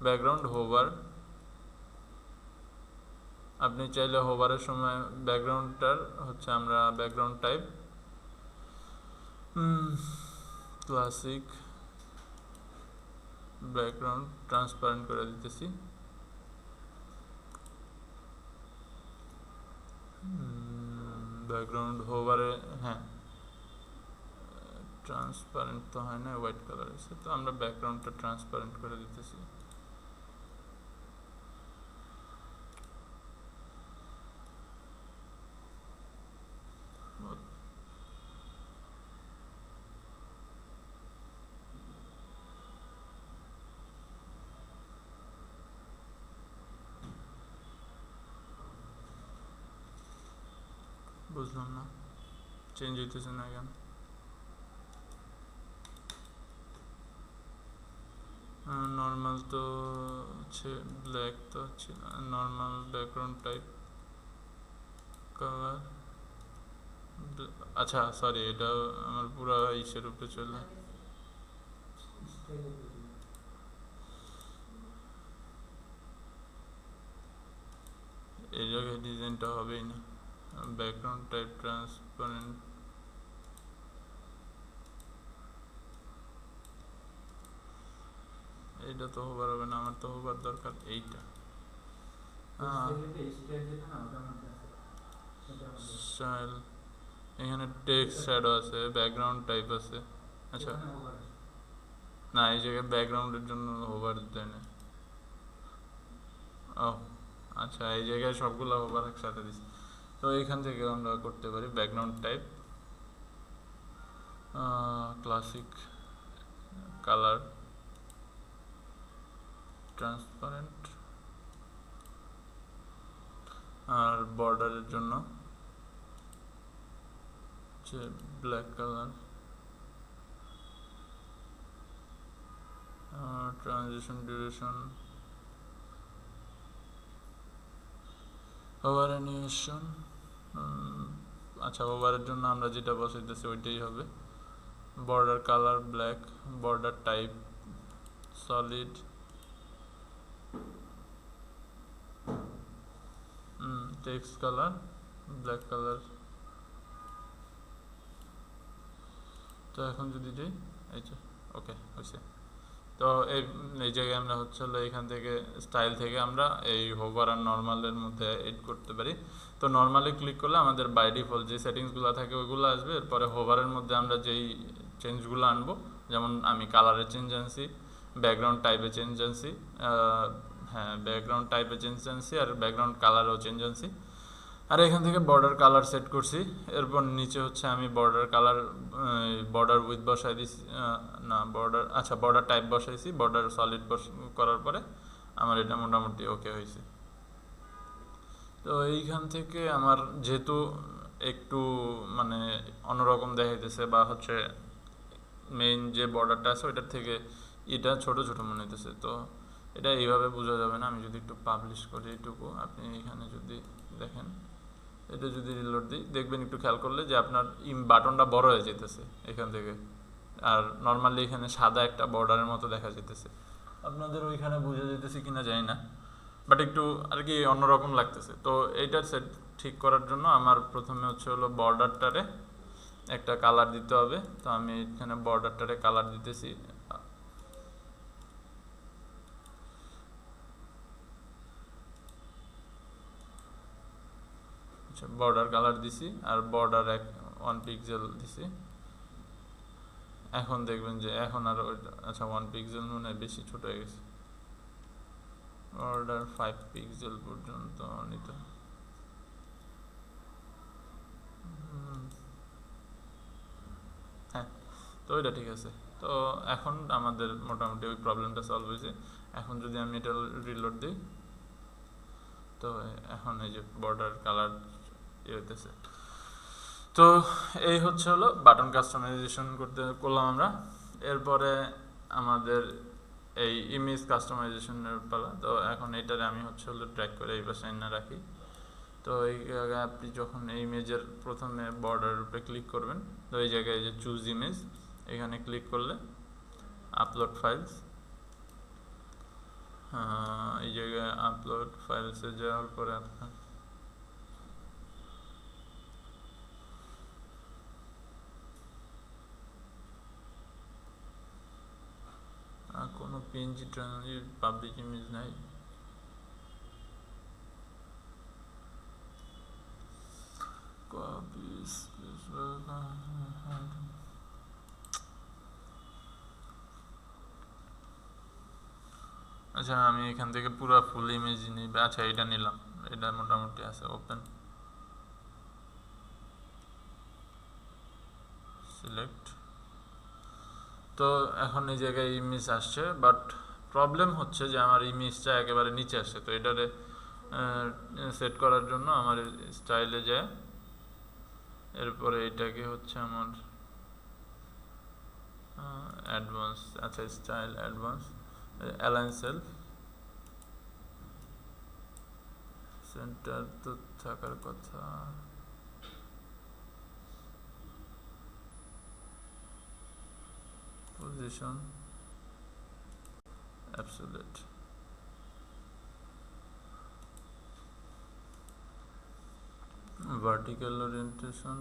Speaker 1: ব্যাকগ্রাউন্ড হোভার, আপনি চাইলে হোভারের সময় ব্যাকগ্রাউন্ডটার হচ্ছে আমরা background type classic, background transparent করে দিতেছি, ব্যাকগ্রাউন্ড হোভারে, হ্যাঁ ট্রান্সপারেন্ট তো হয় না, হোয়াইট কালার আছে, তো আমরা ব্যাকগ্রাউন্ডটা ট্রান্সপারেন্ট করে দিতেছি। বুঝলাম না, চেঞ্জ হইতেছে না কেন? নর্মাল তো হচ্ছে ব্ল্যাক, তো হচ্ছে নর্মাল ব্যাকগ্রাউন্ড টাইপ কালার, আচ্ছা সরি এটা আমার পুরো ইসের উপরে চলে, এই জায়গায় ডিজাইনটা হবেই না, ব্যাকগ্রাউন্ড টাইপ ট্রান্সপারেন্ট, এইটা তো হবার হবে না, আমার তো হবার দরকার এইটা। স্টাইল, এখানে টেক্সট শ্যাডো আছে, ব্যাকগ্রাউন্ড টাইপ আছে, আচ্ছা না এই জায়গায় ব্যাকগ্রাউন্ডের জন্য হোভার দেয় না, ও আচ্ছা এই জায়গায় সবগুলো হোভার একসাথে দিচ্ছি। তো এইখান থেকে আমরা করতে পারি background type classic, colour transparent, আর বর্ডারের জন্য হচ্ছে black colour, transition duration, over animation, আচ্ছা ওভারের জন্য আমরা যেটা বসাইতেছি ওইটাই হবে, border colour black, border type solid, text colour black colour. তো এখন যদি যাই এই যে ওকে হয়েছে, তো এই এই জায়গায় আমরা হচ্ছে হলো এখান থেকে স্টাইল থেকে আমরা এই হোভার আর নর্মালের মধ্যে এড করতে পারি। তো নর্মালে ক্লিক করলে আমাদের বাই ডিফল্ট যে সেটিংসগুলো থাকে ওইগুলো আসবে। এরপরে হোভারের মধ্যে আমরা যেই চেঞ্জগুলো আনবো, যেমন আমি কালারের চেঞ্জ আনছি, ব্যাকগ্রাউন্ড টাইপে চেঞ্জ আনছি, হ্যাঁ ব্যাকগ্রাউন্ড টাইপে চেঞ্জ আনছি, আর ব্যাকগ্রাউন্ড কালারও চেঞ্জ আনছি। আর এখান থেকে বর্ডার কালার সেট করছি। এরপর নিচে হচ্ছে আমি বর্ডার কালার, বর্ডার উইথ বসাই দিছি, না বর্ডার, আচ্ছা বর্ডার টাইপ বসাইছি। বর্ডার সলিড করার পরে আমার এটা মোটামুটি ওকে হয়েছে। তো এইখান থেকে আমার যেহেতু একটু মানে অন্যরকম দেখাইতেছে, বা হচ্ছে মেইন যে বর্ডারটা আছে ওইটার থেকে এটা ছোট ছোট মনে হইতেছে, তো এটা এইভাবে বোঝা যাবে না। আমি যদি একটু পাবলিশ করি এইটুকু, আপনি এখানে যদি দেখেন, এটা যদি রিলোড দিই দেখবেন একটু খেয়াল করলে যে আপনার বাটনটা বড় হয়ে যেতেছে এখান থেকে, আর নর্মালি এখানে সাদা একটা বর্ডারের মতো দেখা যেতেছে। আপনাদের ওইখানে বোঝা যেতেছে কিনা জানি না, বাট একটু আর কি অন্যরকম লাগতেছে। তো এইটার সেট ঠিক করার জন্য আমার প্রথমে হচ্ছে হলো বর্ডারটারে একটা কালার দিতে হবে। তো আমি এখানে বর্ডারটারে কালার দিতেছি, আচ্ছা বর্ডার কালার দিছি, আর বর্ডার 1 পিক্সেল দিছি। এখন দেখবেন যে এখন আর আচ্ছা 1 পিক্সেল মনে হয় বেশি ছোট হয়ে গেছে, বর্ডার 5 পিক্সেল পর্যন্ত নিতে। হ্যাঁ, তো এটা ঠিক আছে। তো এখন আমাদের মোটামুটি ওই প্রবলেমটা সলভ হয়েছে। এখন যদি আমি এটা রিলোড দিই, তো এখন এই যে বর্ডার কালার হইতেছে। তো এই হচ্ছে হলো বাটন কাস্টমাইজেশন করলাম আমরা। এরপরে আমাদের এই ইমেজ কাস্টমাইজেশনের পালা। তো এখন এটারে আমি হচ্ছে হলো ট্র্যাক করে এই পাশে এনে রাখি। তো এই জায়গায় আপনি যখন এই ইমেজের প্রথমে বর্ডারের উপরে ক্লিক করবেন, তো এই জায়গায় যে চুজ ইমেজ এখানে ক্লিক করলে আপলোড ফাইলস, এই জায়গায় আপলোড ফাইলসে যাওয়ার পরে আপনার কোনো পিএনজি পাবলিক ইমেজ নাই। আচ্ছা আমি এখান থেকে পুরো ফুল ইমেজ নিই। আচ্ছা এটা নিলাম, এটা মোটামুটি আছে। Open, select. তো এখন এই জায়গায় ইমেজ আসছে, বাট প্রবলেম হচ্ছে যে আমার ইমেজটা একেবারে নিচে আসছে। তো এটারে সেট করার জন্য আমার স্টাইলে যায়, এরপরে এটাকে হচ্ছে আমার অ্যাডভান্স, আচ্ছা style advance, align self, centre তো থাকার কথা, পজিশন অ্যাবসোলিউট, ভার্টিক্যাল ওরিয়েন্টেশন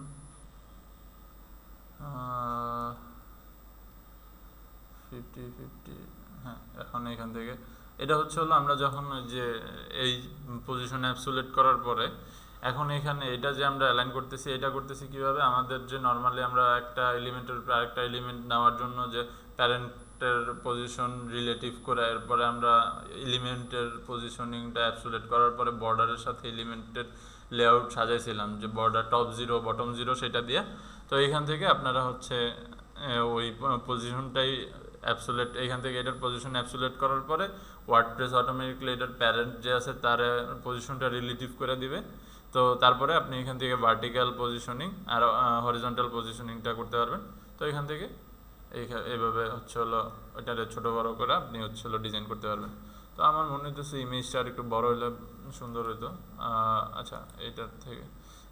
Speaker 1: 50-50। হ্যাঁ, এখন এখান থেকে এটা হচ্ছে হলো আমরা যখন যে এই পজিশন অ্যাবসোলিউট করার পরে এখন এখানে এটা যে আমরা অ্যালাইন করতেছি, এটা করতেছি কিভাবে, আমাদের যে নর্মালি আমরা একটা এলিমেন্টের উপর আরেকটা এলিমেন্ট নেওয়ার জন্য যে প্যারেন্টের পজিশন রিলেটিভ করে এরপরে আমরা এলিমেন্টের পজিশনিংটা অ্যাবসোলিউট করার পরে বর্ডারের সাথে এলিমেন্টের লেআউট সাজাইছিলাম, যে border top zero bottom zero সেটা দিয়ে। তো এইখান থেকে আপনারা হচ্ছে ওই পজিশনটাই অ্যাবসোলিউট, এইখান থেকে এটার পজিশন অ্যাবসোলিউট করার পরে ওয়ার্ডপ্রেস অটোমেটিক্যালি এটার প্যারেন্ট যে আছে তার পজিশনটা রিলেটিভ করে দিবে। তো তারপরে আপনি এখান থেকে ভার্টিক্যাল পজিশনিং আর হরিজন্টাল পজিশনিংটা করতে পারবেন। তো এখান থেকে এইভাবে হচ্ছে হলো ওইটারে ছোটো বড়ো করে আপনি হচ্ছে হলো ডিজাইন করতে পারবেন। তো আমার মনে হইতেছে ইমেজটা আর একটু বড়ো হলে সুন্দর হইতো। আচ্ছা এইটার থেকে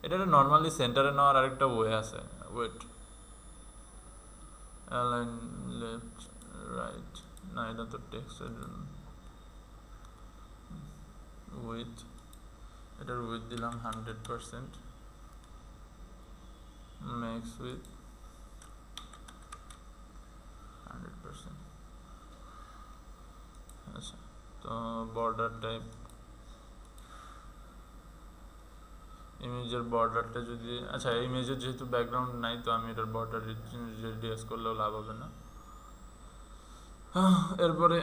Speaker 1: এটার নর্মালি সেন্টারে নেওয়ার আরেকটা ওয়ে আছে, ওয়েট, অ্যালাইন লেফট রাইট, না এটা তো টেক্সটের জন্য। উইথ, এটার উইথ দিলাম 100%, ম্যাক্স উইথ 100%। আচ্ছা, তো বর্ডার টাইপ ইমেজের বর্ডারটা যদি, আচ্ছা ইমেজের যেহেতু ব্যাকগ্রাউন্ড নাই, তো আমি এটার বর্ডার রেডিয়াস করলেও লাভ হবে না। এরপরে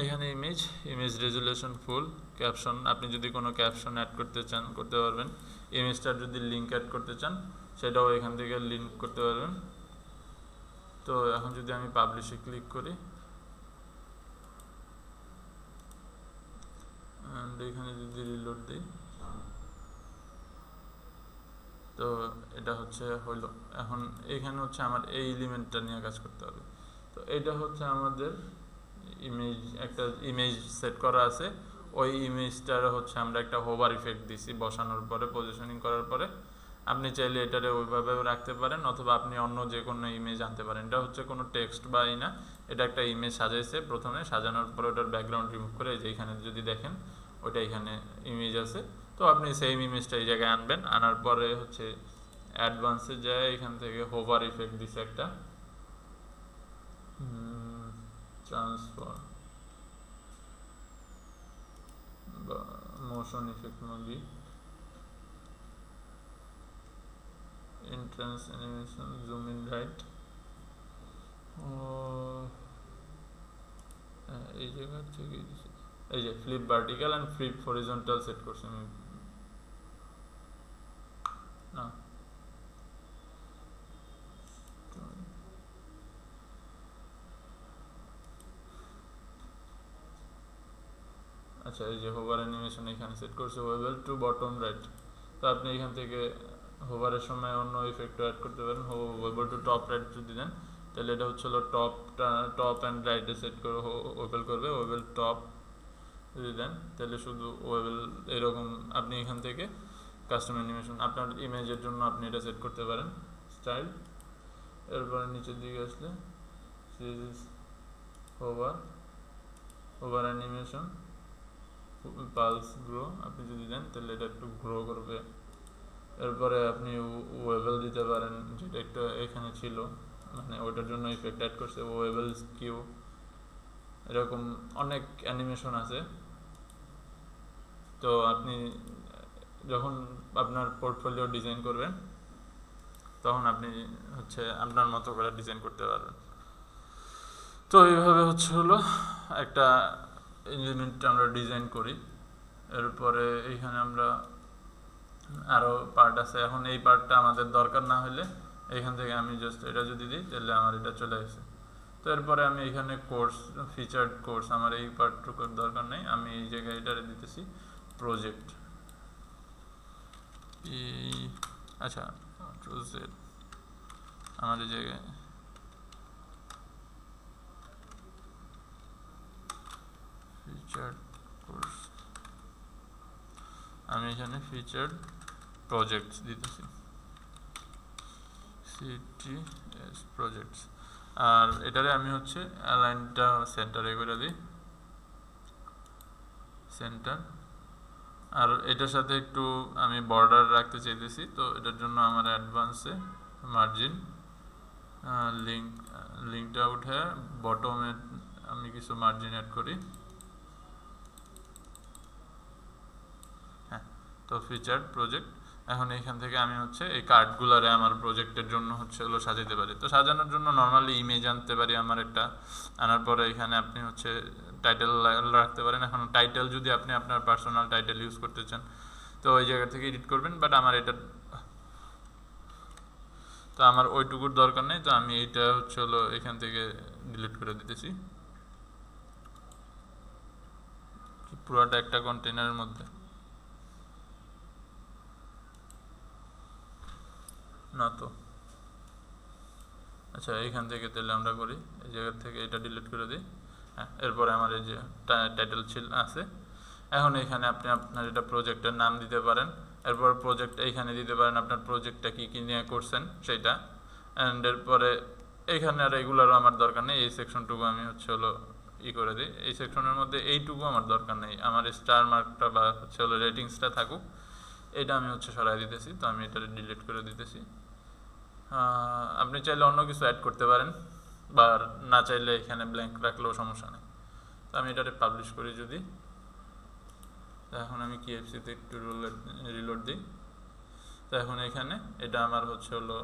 Speaker 1: এখানে ইমেজ রেজুলেশন ফুল, ক্যাপশন, আপনি যদি কোনো ক্যাপশন অ্যাড করতে চান করতে পারবেন। ইমেজটার যদি লিঙ্ক অ্যাড করতে চান সেটাও এখান থেকে লিঙ্ক করতে পারবেন। তো এখন যদি আমি পাবলিশে ক্লিক করি, অ্যান্ড এখানে যদি রিলোড দিই, তো এটা হলো। এখন এখানে আমার এই এলিমেন্টটা নিয়ে কাজ করতে হবে। তো এটা আমাদের একটা ইমেজ সেট করা আছে। ওই ইমেজটার আমরা একটা হোভার ইফেক্ট দিছি বসানোর পরে, পজিশনিং করার পরে। আপনি চাইলে এটারে ওইভাবেও রাখতে পারেন, অথবা আপনি অন্য যে কোনো ইমেজ আনতে পারেন। এটা কোনো টেক্সট বা না, এটা একটা ইমেজ সাজাইছে প্রথমে, সাজানোর পরে ওটার ব্যাকগ্রাউন্ড রিমুভ করে যে এখানে যদি দেখেন ওইটা এখানে ইমেজ আছে। তো আপনি সেম ইমেজটা এই জায়গায় আনবেন, আনার পরে অ্যাডভান্সে যায় এখান থেকে হোভার ইফেক্ট দিছে একটা, ট্রান্সফার বা motion effect maybe, entrance animation, zoom in right, এই জায়গা থেকে এই যে flip vertical and flip horizontal set করছি আমি না। আচ্ছা, এই যে হোভার অ্যানিমেশন এখানে সেট করছে ওয়েবেল টু বটম রাইট। তো আপনি এখান থেকে হোভারের সময় অন্য ইফেক্ট অ্যাড করতে পারেন। ওয়েবেল টু টপ রাইট যদি দেন তাহলে এটা টপ অ্যান্ড রাইটে সেট করে ওয়েবেল করবে। ওয়েবেল টপ যদি দেন তাহলে শুধু ওয়েবেল, এরকম আপনি এখান থেকে কাস্টম অ্যানিমেশন আপনার ইমেজের জন্য আপনি এটা সেট করতে পারেন। স্টাইল, এরপরে নিচের দিকে আসলে series hover animation pulse grow আপনি যদি দেন তাহলে এটা একটু গ্রো করবে। এরপরে আপনি ওয়েবেল দিতে পারেন, যেটা একটা এখানে ছিল, মানে ওইটার জন্য ইফেক্ট অ্যাড করছে ওয়েবেল স্কিউ। এরকম অনেক অ্যানিমেশন আছে। তো আপনি যখন আপনার পোর্টফোলিও ডিজাইন করবেন তখন আপনি আপনার মতো করে ডিজাইন করতে পারবেন। তো এইভাবে হলো একটা এলিমেন্ট আমরা ডিজাইন করি। এরপরে এইখানে আমরা আরও পার্ট আছে। এখন এই পার্টটা আমাদের দরকার না হলে এইখান থেকে আমি জাস্ট এটা যদি দিই তাহলে আমার এটা চলে আসে। তো এরপরে আমি এখানে কোর্স, ফিচার্ড কোর্স, আমার এই পার্টটুকুর দরকার নেই, আমি এই জায়গায় এটারে দিতেছি প্রজেক্ট। আচ্ছা, আমার এই জায়গায় ফিচার্ড কোর্স, আমি এখানে ফিচার্ড প্রজেক্টস দিতেছি, CTS প্রজেক্টস। আর এটারে আমি অ্যালাইনটা সেন্টারে করে দিই, সেন্টার। আর এটার সাথে একটু আমি বর্ডার রাখতে চাইতেছি, তো এটার জন্য আমার অ্যাডভান্সে মার্জিন লিঙ্কটা উঠে বটমে আমি কিছু মার্জিন অ্যাড করি। হ্যাঁ, তো ফিচার্ড প্রজেক্ট। এখন এইখান থেকে আমি এই কার্ডগুলারে আমার প্রজেক্টের জন্য হলো সাজাতে পারি। তো সাজানোর জন্য নর্মালি ইমেজ আনতে পারি আমার একটা, আনার পরে এখানে আপনি টাইটেল রাখতে পারেন। এখন টাইটেল যদি আপনি আপনার পার্সোনাল টাইটেল ইউজ করতে চান তো ওই জায়গা থেকে এডিট করবেন, বাট আমার এটা তো আমার ওইটুকুর দরকার নেই। তো আমি এইটা হলো এখান থেকে ডিলিট করে দিতেছি, পুরোটা একটা কন্টেনারের মধ্যে না তো। আচ্ছা, এইখান থেকে তাহলে আমরা করি, এই জায়গা থেকে এটা ডিলিট করে দিই। হ্যাঁ, এরপরে আমার এই যে টাইটেল আছে। এখন এখানে আপনি আপনার এটা প্রজেক্টের নাম দিতে পারেন। এরপর প্রজেক্ট এইখানে দিতে পারেন আপনার প্রজেক্টটা কী কী নিয়ে করছেন সেইটা। অ্যান্ড এরপরে এইখানে আর এগুলোরও আমার দরকার নেই, এই সেকশনটুকু আমি হলো করে দিই। এই সেকশনের মধ্যে এইটুকু আমার দরকার নেই, আমার স্টার মার্কটা বা হলো রেটিংসটা থাকুক, এটা আমি সরাই দিতেছি। তো আমি এটা ডিলিট করে দিতেছি। আপনি চাইলে অন্য কিছু অ্যাড করতে পারেন, বা না চাইলে এখানে ব্ল্যাঙ্ক রাখলেও সমস্যা নেই। তো আমি এটাতে পাবলিশ করি যদি, তো এখন আমি KFC-তে একটু রিলোড দিই। তো এখন এখানে এটা আমার হচ্ছে হলো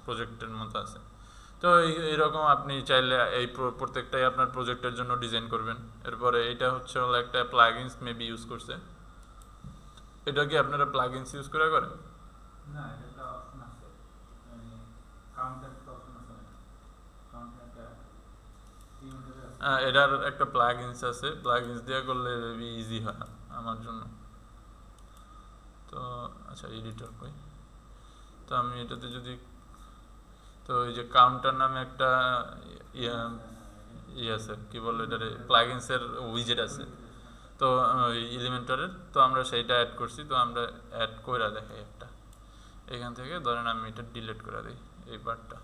Speaker 1: প্রজেক্টের মতো আছে। তো এইরকম আপনি চাইলে এই প্রত্যেকটাই আপনার প্রজেক্টের জন্য ডিজাইন করবেন। এরপরে এটা হচ্ছে হলো একটা প্লাগইনস মেবি ইউজ করছে। এটা কি আপনারা প্লাগইনস ইউজ করেন?
Speaker 2: না, এটা অপশন আছে, মানে কাউন্টার অপশন আছে, কাউন্টারটা
Speaker 1: এটার একটা প্লাগইনস আছে, প্লাগইনস দিয়ে করলে মেবি ইজি হয় আমার জন্য। তো আচ্ছা, এডিটর কই, তো আমি এটাতে যদি, তো এই যে কাউন্টার নামে একটা ইয়ে আছে, কি বলে এটারে, প্লাগইনসের উইজেট আছে। তো এলিমেন্টরের, তো আমরা সেইটা অ্যাড করছি। তো আমরা অ্যাড করে দেখাই একটা, এখান থেকে ধরেন আমি এটা ডিলিট করে দিই এই পার্টটা,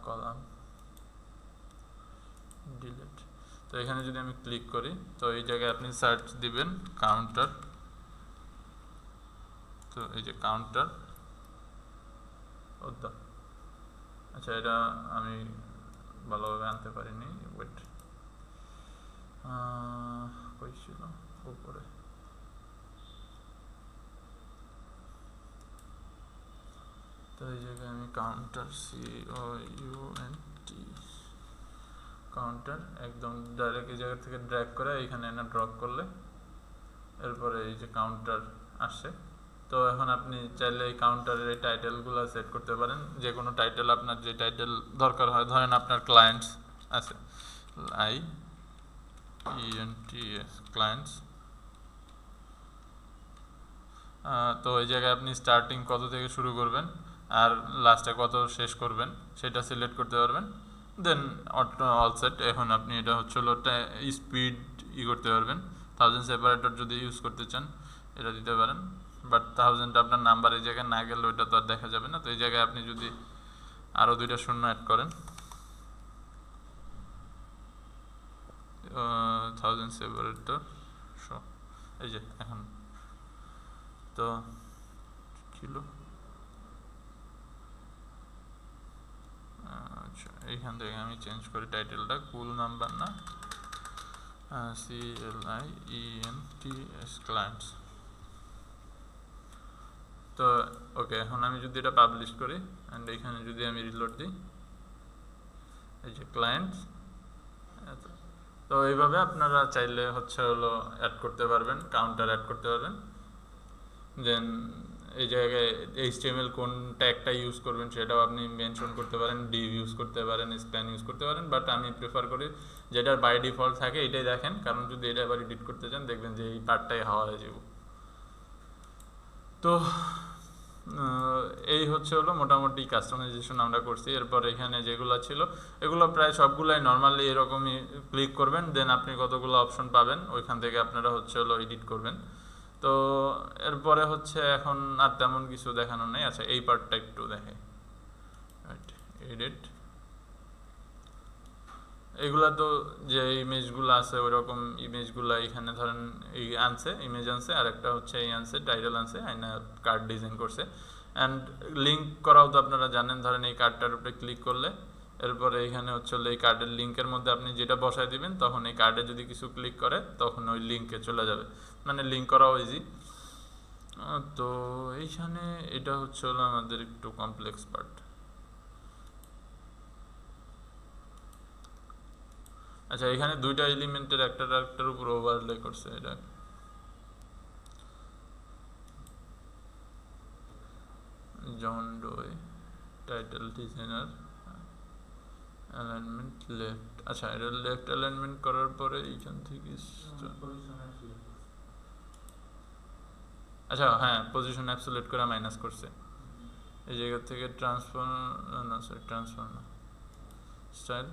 Speaker 1: কলাম ডিলিট। তো এখানে যদি আমি ক্লিক করি, তো এই জায়গায় আপনি সার্চ দিবেন কাউন্টার। তো এই যে কাউন্টার, আচ্ছা এটা আমি ভালোভাবে আনতে পারিনি, ওয়েট, কই ছিল উপরে। তো এই জায়গায় আমি কাউন্টার, COUNT কাউন্টার একদম ডাইরেক্ট এই জায়গা থেকে ড্র্যাগ করে এখানে এনে ড্রপ করলে এরপরে এই যে কাউন্টার আসছে। তো এখন আপনি চাইলে এই কাউন্টারের এই টাইটেলগুলো সেট করতে পারেন, যে কোনো টাইটেল আপনার যে টাইটেল দরকার হয়। ধরেন আপনার ক্লায়েন্টস আছে, IENTS ক্লায়েন্টস। তো এই জায়গায় আপনি স্টার্টিং কত থেকে শুরু করবেন আর লাস্টে কত শেষ করবেন সেটা সিলেক্ট করতে পারবেন। দেন অল সেট। এখন আপনি এটা হচ্ছে হলো স্পিড করতে পারবেন। 1000 সেপারেটর যদি ইউজ করতে চান এটা দিতে পারেন, বাট 1000 আপনার নাম্বার এই জায়গায় না গেলে ওইটা তো আর দেখা যাবে না। তো এই জায়গায় আপনি যদি আরও 2টা শূন্য অ্যাড করেন, 1000 সেপারেটর শো, এই যে এখন তো ছিল। আচ্ছা, এইখান থেকে আমি চেঞ্জ করি টাইটেলটা, কুল নাম্বার না, CLIENTS ক্লায়েন্টস। তো ওকে, এখন আমি যদি এটা পাবলিশ করি অ্যান্ড এখানে যদি আমি রিলোড দিই, এই যে ক্লায়েন্টস। তো এইভাবে আপনারা চাইলে হচ্ছে হলো অ্যাড করতে পারবেন, কাউন্টার অ্যাড করতে পারবেন। দেন এই জায়গায় HTML কোন ট্যাগটা ইউজ করবেন সেটাও আপনি মেনশন করতে পারেন, div ইউজ করতে পারেন, স্প্যান ইউজ করতে পারেন, বাট আমি প্রেফার করি যেটার বাই ডিফল্ট থাকে এটাই দেখেন, কারণ যদি এটা আবার এডিট করতে চান দেখবেন যে এই পার্টটাই হাওয়া হয়ে যাব। তো এই হচ্ছে হলো মোটামুটি কাস্টমাইজেশন আমরা করছি। এরপর এখানে যেগুলো ছিল এগুলো প্রায় সবগুলাই নর্মালি এরকমই ক্লিক করবেন, দেন আপনি কতগুলো অপশন পাবেন ওইখান থেকে আপনারা হচ্ছে হলো এডিট করবেন। তো এরপরে হচ্ছে এখন আর তেমন কিছু দেখানো নেই। আচ্ছা, এই পার্টটা একটু দেখে, এডিট। এগুলা তো যে ইমেজগুলো আছে ওইরকম ইমেজগুলো এখানে ধরেন এই আনছে, ইমেজ আনছে, আর একটা হচ্ছে এই আনছে, টাইটেল আনছে, আইনা কার্ড ডিজাইন করছে। অ্যান্ড লিঙ্ক করাও তো আপনারা জানেন, ধরেন এই কার্ডটার উপরে ক্লিক করলে এরপরে এখানে হচ্ছে এই কার্ডের লিঙ্কের মধ্যে আপনি যেটা বসায় দিবেন, তখন এই কার্ডে যদি কিছু ক্লিক করে তখন ওই লিঙ্কে চলে যাবে, মানে লিঙ্ক করাও ইজি। তো এইখানে এটা হচ্ছে হলো আমাদের একটু কমপ্লেক্স পার্ট। আচ্ছা, এখানে 2টা এলিমেন্টের একটার উপর ওভারলে করছে, এটা জন ডোয়, টাইটেল ডিজাইনার, অ্যালাইনমেন্ট লেফট। আচ্ছা, এটা লেফট অ্যালাইনমেন্ট করার পরে এইখান থেকে আচ্ছা হ্যাঁ, পজিশন অ্যাবসোলিউট করে মাইনাস করছে এই জায়গা থেকে। ট্রান্সফর্ম না, সরি ট্রান্সফর্ম না, স্টাইল,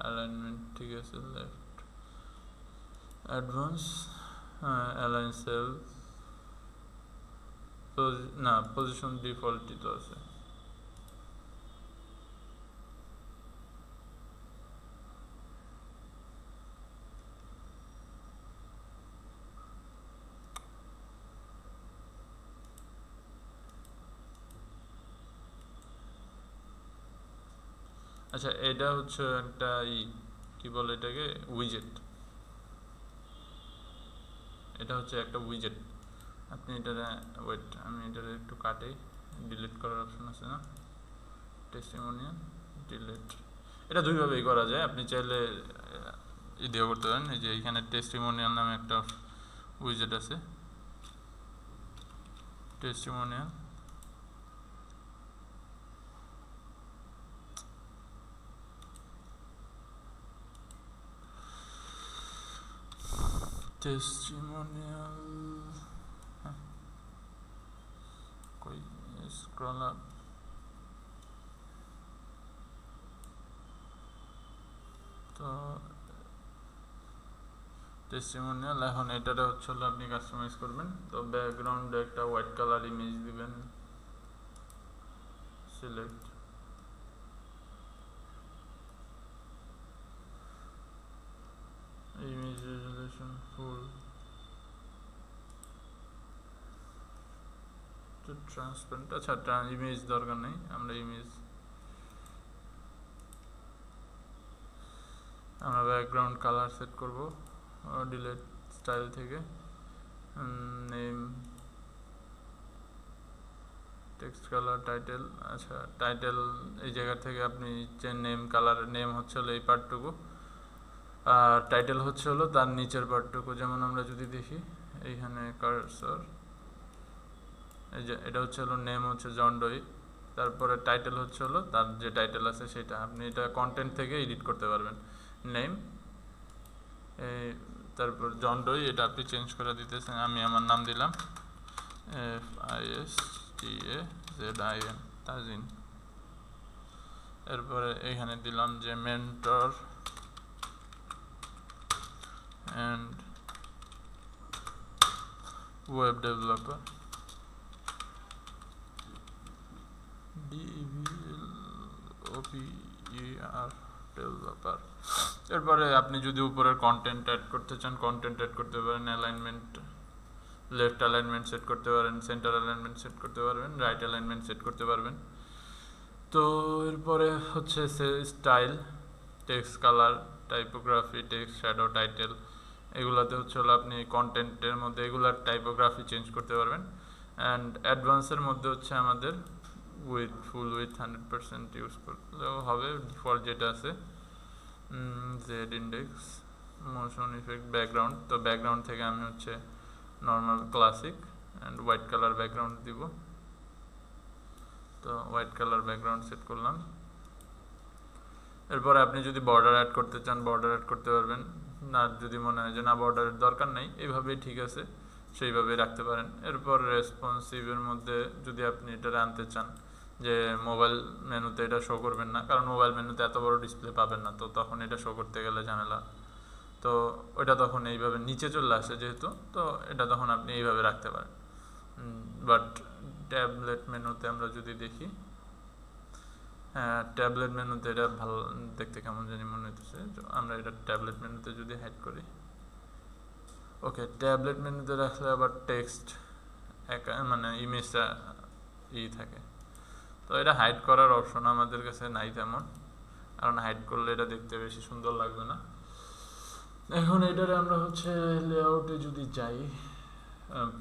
Speaker 1: অ্যালাইনমেন্ট ঠিক আছে, লেফট, অ্যাডভান্স, অ্যালাইন সেল, না পজিশন ডিফল্টই তো আছে। আচ্ছা এটা হচ্ছে একটা কি বলে এটাকে উইজেট, এটা হচ্ছে একটা উইজেট। আপনি এটার ওয়েট আমি এটার একটু কাটে, ডিলিট করার অপশন আছে না, টেস্টিমোনিয়াল ডিলিট, এটা দুইভাবেই করা যায়। আপনি চাইলে দিয়েও করতে পারেন। এই যে এখানে টেস্টিমোনিয়াল নামে একটা উইজেট আছে, টেস্টিমোনিয়াল টেস্টিমোনিয়াল কই স্ক্রল আপ, তো টেস্টিমোনিয়াল। এখন এটারে হচ্ছে হলো আপনি কাস্টমাইজ করবেন। তো ব্যাকগ্রাউন্ডে একটা হোয়াইট কালার ইমেজ দিবেন, select, image resolution full to transparent. আচ্ছা ইমেজ দরকার নেই, আমরা ব্যাকগ্রাউন্ড কালার সেট করব ডিলেট স্টাইল থেকে, নেম টেক্সট কালার টাইটেল। আচ্ছা টাইটেল এই জায়গা থেকে আপনি যে নেম কালার, নেম হচ্ছে হলো এই পার্টটুকু, আর টাইটেল হচ্ছে হলো তার নিচের পার্টটুকু। যেমন আমরা যদি দেখি এইখানে কার্সর, এই যে এটা হচ্ছে হলো নেম হচ্ছে জন ডোই, তারপরে টাইটেল হচ্ছে হলো তার যে টাইটেল আছে সেটা। আপনি এটা কন্টেন্ট থেকে এডিট করতে পারবেন। নেম তারপর জন ডোই, এটা আপনি চেঞ্জ করে দিতেছেন। আমি আমার নাম দিলাম FISTAZIN, তাজিন। এরপরে এইখানে দিলাম যে mentor and web developer, DEVLOPER developer. এরপরে আপনি যদি উপরের কন্টেন্ট অ্যাড করতে চান, কন্টেন্ট অ্যাড করতে পারেন। অ্যালাইনমেন্ট, লেফট অ্যালাইনমেন্ট সেট করতে পারেন, সেন্টার অ্যালাইনমেন্ট সেট করতে পারবেন, রাইট অ্যালাইনমেন্ট সেট করতে পারবেন। তো এরপরে হচ্ছে style, text colour, typography, text shadow, title, এগুলাতে হচ্ছে হলো আপনি কন্টেন্টের মধ্যে এগুলার টাইপোগ্রাফি চেঞ্জ করতে পারবেন। অ্যান্ড অ্যাডভান্সের মধ্যে হচ্ছে আমাদের ফুল উইথ 100% ইউজ করলেও হবে। ডিফল্ট যেটা আছে Z index, motion effect, background. তো ব্যাকগ্রাউন্ড থেকে আমি হচ্ছে normal classic and white colour background দিব। তো হোয়াইট কালার ব্যাকগ্রাউন্ড সেট করলাম। এরপরে আপনি যদি বর্ডার অ্যাড করতে চান বর্ডার অ্যাড করতে পারবেন, না যদি মনে হয় যে না বর্ডারের দরকার নেই এইভাবেই ঠিক আছে, সেইভাবেই রাখতে পারেন। এরপর রেসপন্সিভের মধ্যে যদি আপনি এটা আনতে চান যে মোবাইল মেনুতে এটা শো করবেন না, কারণ মোবাইল মেনুতে এত বড় ডিসপ্লে পাবেন না, তো তখন এটা শো করতে গেলে ঝামেলা, তো ওইটা তখন এইভাবে নিচে চলে আসে যেহেতু, তো এটা তখন আপনি এইভাবে রাখতে পারেন। বাট ট্যাবলেট মেনুতে আমরা যদি দেখি, হ্যাঁ ট্যাবলেট মেনুতে এটা ভালো দেখতে কেমন জানি মনে হইতেছে। আমরা এটা ট্যাবলেট মেনুতে যদি হাইড করি, ওকে ট্যাবলেট মেনুতে রাখলে আবার টেক্সট মানে ইমেজটা থাকে। তো এটা হাইড করার অপশন আমাদের কাছে নাই তেমন, কারণ হাইড করলে এটা দেখতে বেশি সুন্দর লাগবে না। এখন এটারে আমরা হচ্ছে লেআউটে যদি যাই,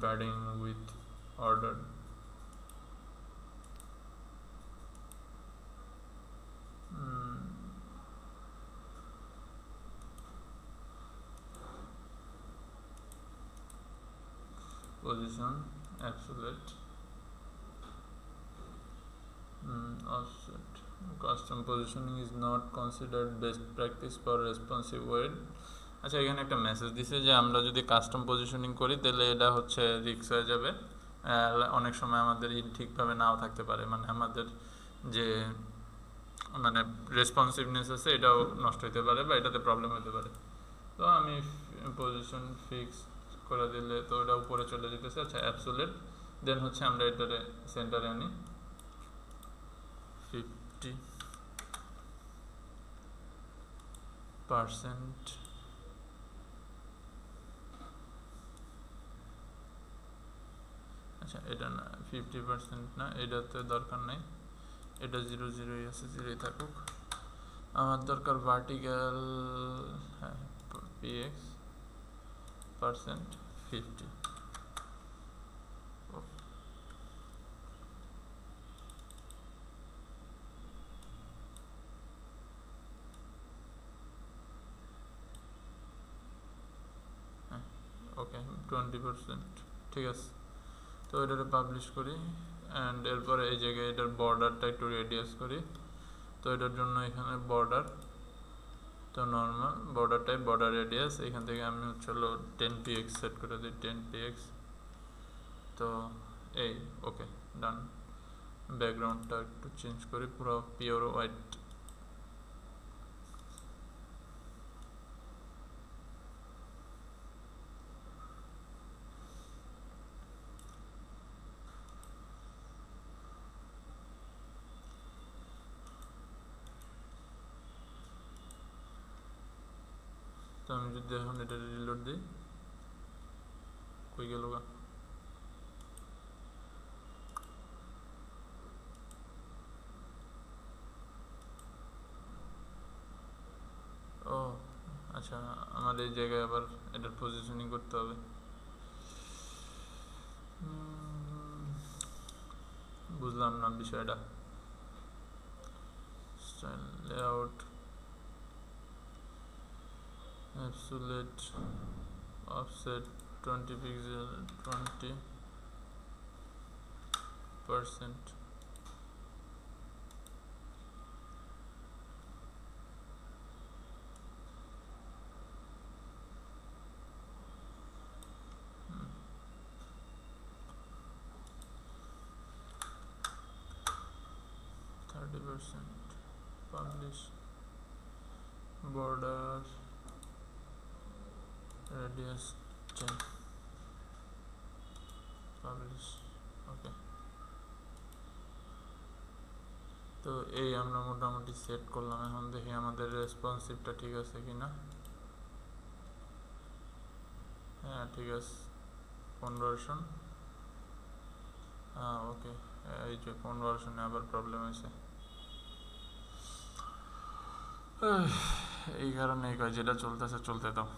Speaker 1: padding with order, position, absolute, offset. Custom positioning is not considered best practice for responsive web. আচ্ছা এখানে একটা মেসেজ দিছে যে আমরা যদি কাস্টম পজিশনিং করি তাহলে এটা হচ্ছে রিস্ক হয়ে যাবে। অনেক সময় আমাদের ঠিকভাবে নাও থাকতে পারে, মানে আমাদের যে মানে রেসপন্সিভনেস আছে এটাও নষ্ট হতে পারে বা এটাতে প্রবলেম হতে পারে। তো আমি পজিশন ফিক্স করে দিলে তো এটা উপরে চলে যেতেছে। আচ্ছা অ্যাবসোলিউট, দেন হচ্ছে আমরা এটারে সেন্টারে আনি 50%। আচ্ছা এটা না 50% না, এটাতে দরকার নেই, এটা 0 0ই আছে, 0ই থাকুক। আমার দরকার ভার্টিক্যাল, হ্যাঁ, px পার্সেন্ট 50। ওকে 20%, ঠিক আছে। তো এটাকে পাবলিশ করি অ্যান্ড এরপরে এই জায়গায় এটার বর্ডারটা একটু রেডিয়াস করি। তো এটার জন্য এখানে বর্ডার, তো normal border type, border radius, এখান থেকে আমি হচ্ছে হলো 10px সেট করে দিই, 10px। তো এই ওকে ডান। ব্যাকগ্রাউন্ডটা একটু চেঞ্জ করি, পুরো পিওর হোয়াইট। তো আমি যদি এখন এটা রিলোড দিই, কই গেল গা? ও আচ্ছা, আমার এই জায়গায় আবার এটার পজিশনিং করতে হবে। বুঝলাম না বিষয়টা। Style layout absolute offset 20 pixel 20%। Publish border radius 10, publish ওকে। তো এই আমরা মোটামুটি সেট করলাম। এখন দেখি আমাদের রেসপন্সিভটা ঠিক আছে কিনা। হ্যাঁ ঠিক আছে, ফোন ভার্সন, হ্যাঁ ওকে। এই যে ফোন ভার্সনে আবার প্রবলেম হয়েছে, এই কারণে এই যেটা চলতেছে চলতে দাও।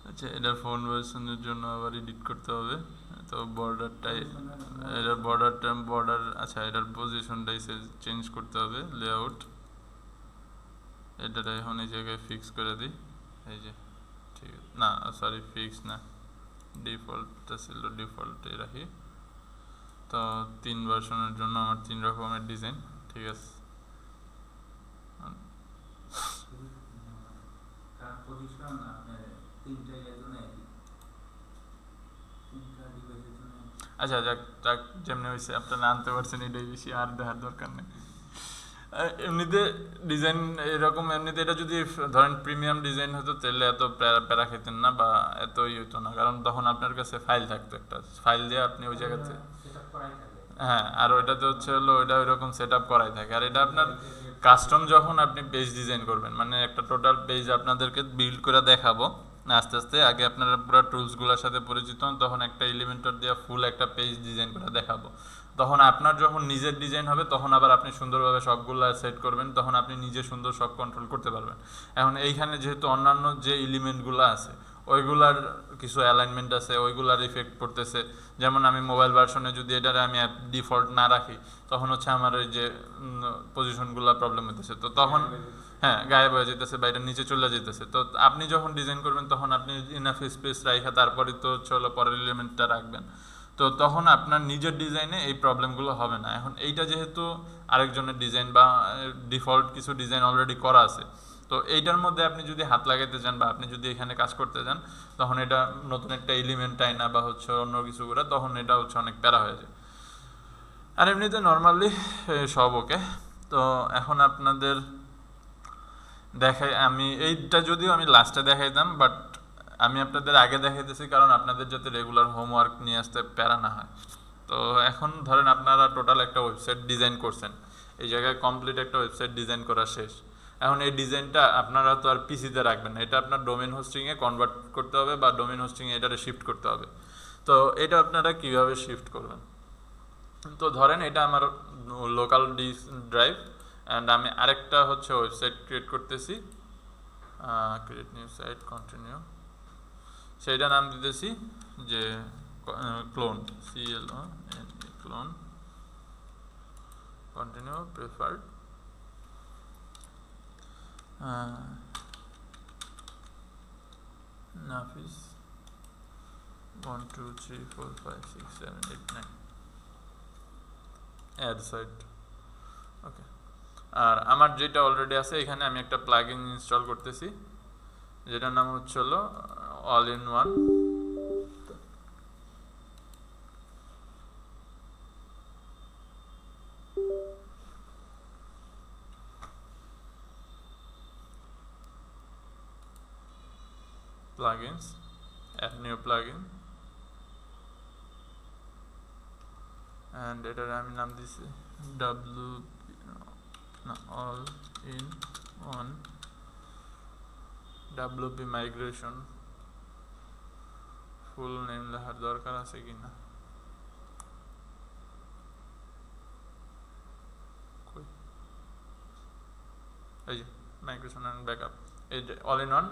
Speaker 1: আচ্ছা, এটা ফোন ভার্সনের জন্য আবার এডিট করতে হবে। তো বর্ডারটাই, এটার বর্ডার, আচ্ছা এটার পজিশনটাই চেঞ্জ করতে হবে, লেআউট এটাটা এখন এই জায়গায় ফিক্স করে দিই। এই যে ঠিক আছে, না সরি ফিক্স না, ডিফল্টটা ছিল, ডিফল্টে রাখি। তো 3 ভার্সনের জন্য আমার 3 রকমের ডিজাইন, ঠিক আছে। আচ্ছা যাক যাক, যেমনি হয়েছে আপনারা আনতে পারছেন, এটাই বেশি, আর দেখার দরকার নেই। এমনিতে ডিজাইন এরকম, এমনিতে এটা যদি ধরেন প্রিমিয়াম ডিজাইন হতো তাহলে এত প্যারা খেতেন না বা এত হতো না, কারণ তখন আপনার কাছে ফাইল থাকতো, একটা ফাইল দিয়ে আপনি ওই জায়গাতে, হ্যাঁ, আর ওইটাতে হচ্ছে হলো ওইটা ওইরকম সেট আপ করাই থাকে। আর এটা আপনার কাস্টম যখন আপনি পেজ ডিজাইন করবেন, মানে একটা টোটাল পেজ আপনাদেরকে বিল্ড করে দেখাবো আস্তে আস্তে, আগে আপনারা পুরো টুলসগুলোর সাথে পরিচিত হন, তখন একটা এলিমেন্টর দিয়ে ফুল একটা পেজ ডিজাইন করে দেখাবো। তখন আপনার যখন নিজের ডিজাইন হবে তখন আবার আপনি সুন্দরভাবে সবগুলো সেট করবেন, তখন আপনি নিজে সুন্দর সব কন্ট্রোল করতে পারবেন। এখন এইখানে যেহেতু অন্যান্য যে এলিমেন্টগুলো আছে ওইগুলার কিছু অ্যালাইনমেন্ট আছে, ওইগুলার ইফেক্ট পড়তেছে। যেমন আমি মোবাইল ভার্সনে যদি এটারে আমি ডিফল্ট না রাখি তখন হচ্ছে আমার ওই যে পজিশনগুলো প্রবলেম হতেছে, তো তখন হ্যাঁ গায়েব হয়ে যেতেছে বা এটা নিচে চলে যেতেছে। তো আপনি যখন ডিজাইন করবেন তখন আপনি ইনাফ স্পেস রাখা তারপরে তো চলো পরের এলিমেন্টটা রাখবেন, তো তখন আপনার নিজের ডিজাইনে এই প্রবলেমগুলো হবে না। এখন এইটা যেহেতু আরেকজনের ডিজাইন বা ডিফল্ট কিছু ডিজাইন অলরেডি করা আছে, তো এইটার মধ্যে আপনি যদি হাত লাগাইতে চান বা আপনি যদি এখানে কাজ করতে চান তখন এটা নতুন একটা এলিমেন্ট আইনা বা হচ্ছে অন্য কিছু করে তখন এটা হচ্ছে অনেক প্যারা হয়ে যায়। আর এমনিতে নর্মালি সব ওকে। তো এখন আপনাদের দেখাই, আমি এইটা যদিও আমি লাস্টে দেখাইতাম, বাট আমি আপনাদের আগে দেখাইতেছি কারণ আপনাদের যাতে রেগুলার হোমওয়ার্ক নিয়ে আসতে প্যারা না হয়। তো এখন ধরেন আপনারা টোটাল একটা ওয়েবসাইট ডিজাইন করছেন, এই জায়গায় কমপ্লিট একটা ওয়েবসাইট ডিজাইন করা শেষ। এখন এই ডিজাইনটা আপনারা তো আর পিসিতে রাখবেন না, এটা আপনার ডোমেন হোস্টিংয়ে কনভার্ট করতে হবে বা ডোমেন হোস্টিংয়ে এটারে শিফট করতে হবে। তো এটা আপনারা কিভাবে শিফট করবেন? তো ধরেন এটা আমার লোকাল ড্রাইভ, অ্যান্ড আমি আরেকটা হচ্ছে ওয়েবসাইট ক্রিয়েট করতেছি, ক্রিয়েট নিউ সাইট কন্টিনিউ, সেইটা নাম দিতেছি যে ক্লোন, ক্লোন কন্টিনিউ প্রেফার্ড নাফিস 1 2 3 4 5 6 7 8 9 অ্যাড সাইট। ওকে, আর আমার যেটা অলরেডি আছে এখানে আমি একটা প্লাগইন ইনস্টল করতেছি যেটার নাম হচ্ছে হলো all in one plugins, add new plugin, and এটার আমি নাম দিছি all in one WP migration। Full name লেখার দরকার আছে কিনা, এই যে মাইগ্রেশন অ্যান্ড ব্যাকআপ, এই যে all in one